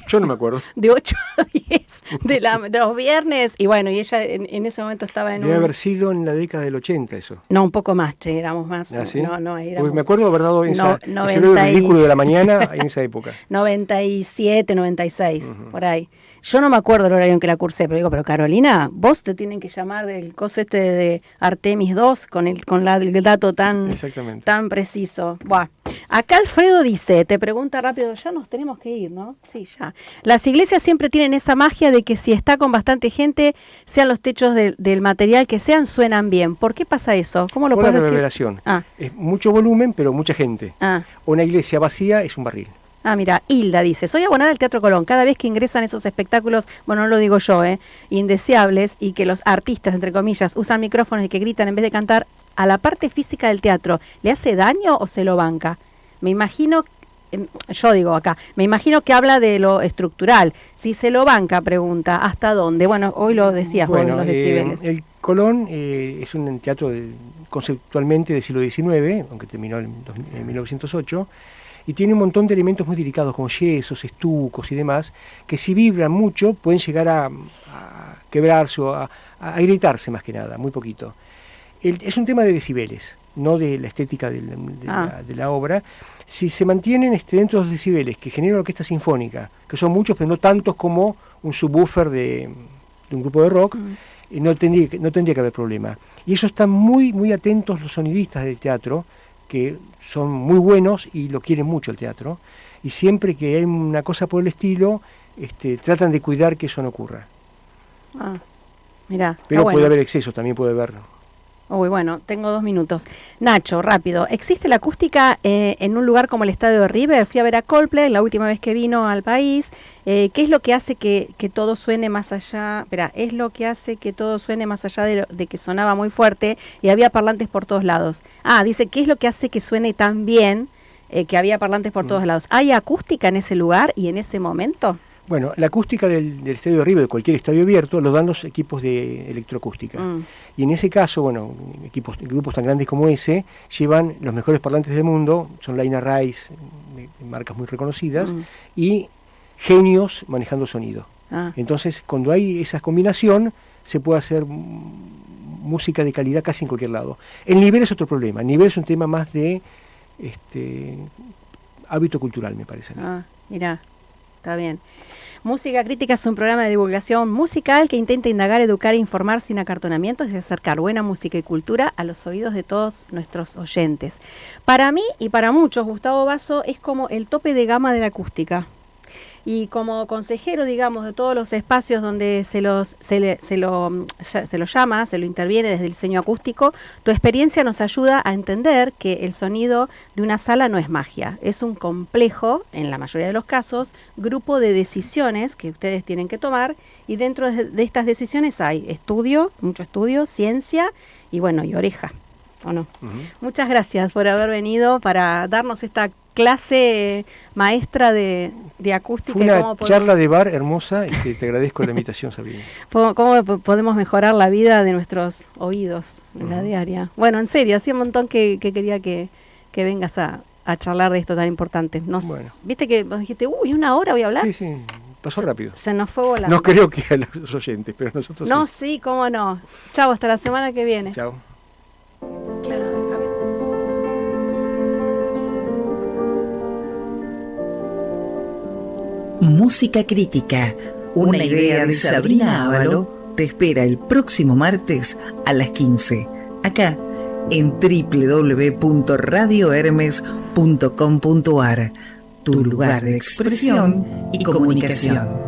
Yo no me acuerdo. De 8 a 10 de los viernes. Y bueno, y ella en ese momento estaba en Debe haber sido en la década del 80 eso. No, un poco más, che, éramos más. ¿Ah, sí? No, éramos... Porque me acuerdo haber dado ese y... ridículo de la mañana en esa época. 97, 96, por ahí. Yo no me acuerdo el horario en que la cursé, pero digo, pero Carolina, vos te tienen que llamar del coso de Artemis 2 con el dato tan preciso. Buah. Acá Alfredo dice, te pregunta rápido, ya nos tenemos que ir, ¿no? Sí, ya. Las iglesias siempre tienen esa magia de que si está con bastante gente, sean los techos del material que sean, suenan bien. ¿Por qué pasa eso? ¿Cómo lo puedes decir? Por la reverberación. Es mucho volumen, pero mucha gente. Una iglesia vacía es un barril. Ah, mira, Hilda dice, soy abonada del Teatro Colón. Cada vez que ingresan esos espectáculos, bueno, no lo digo yo, indeseables, y que los artistas, entre comillas, usan micrófonos y que gritan en vez de cantar, a la parte física del teatro, ¿le hace daño o se lo banca? Me imagino, me imagino que habla de lo estructural. Si se lo banca, pregunta, ¿hasta dónde? Bueno, hoy lo decías vos, los decibeles. El Colón es un teatro conceptualmente del siglo XIX, aunque terminó en 1908, y tiene un montón de elementos muy delicados, como yesos, estucos y demás, que si vibran mucho pueden llegar a quebrarse o a agrietarse más que nada, muy poquito. Es un tema de decibeles, no de la estética de la obra. Si se mantienen dentro de los decibeles que genera una orquesta sinfónica, que son muchos, pero no tantos como un subwoofer de un grupo de rock, no tendría que haber problema. Y eso están muy, muy atentos los sonidistas del teatro, que son muy buenos y lo quieren mucho el teatro, y siempre que hay una cosa por el estilo, tratan de cuidar que eso no ocurra. Mirá, pero puede haber excesos, también puede haber. Uy, bueno, tengo 2 minutos. Nacho, rápido. ¿Existe la acústica en un lugar como el estadio de River? Fui a ver a Coldplay la última vez que vino al país. ¿Qué es lo que hace que todo suene más allá? Espera, es lo que hace que todo suene más allá de que sonaba muy fuerte y había parlantes por todos lados. Dice, ¿qué es lo que hace que suene tan bien que había parlantes por todos lados? ¿Hay acústica en ese lugar y en ese momento? Bueno, la acústica del estadio de River, de cualquier estadio abierto, lo dan los equipos de electroacústica. Y en ese caso, bueno, grupos tan grandes como ese, llevan los mejores parlantes del mundo, son Lina Rice, de marcas muy reconocidas, y genios manejando sonido. Entonces, cuando hay esa combinación, se puede hacer música de calidad casi en cualquier lado. El nivel es otro problema, el nivel es un tema más de hábito cultural, me parece. Mirá. Está bien. Música Crítica es un programa de divulgación musical que intenta indagar, educar e informar sin acartonamientos y acercar buena música y cultura a los oídos de todos nuestros oyentes. Para mí y para muchos, Gustavo Basso es como el tope de gama de la acústica. Y como consejero, digamos, de todos los espacios donde se lo llama, se lo interviene desde el diseño acústico, tu experiencia nos ayuda a entender que el sonido de una sala no es magia, es un complejo, en la mayoría de los casos, grupo de decisiones que ustedes tienen que tomar, y dentro de estas decisiones hay estudio, mucho estudio, ciencia y bueno, y oreja, ¿o no? Muchas gracias por haber venido para darnos esta clase maestra de acústica. Fue una charla de bar hermosa y te agradezco la invitación, Sabrina. ¿Cómo podemos mejorar la vida de nuestros oídos en la diaria? Bueno, en serio, hacía un montón que quería que vengas a charlar de esto tan importante. Bueno. Viste que vos dijiste, uy, 1 hora voy a hablar. Sí, pasó rápido. Se nos fue volando. No creo que a los oyentes, pero nosotros no, sí. Sí, cómo no. Chau, hasta la semana que viene. Chao. Claro. Música Crítica, una idea de Sabrina Ávalo, te espera el próximo martes a las 15, acá en www.radiohermes.com.ar, tu lugar de expresión y comunicación.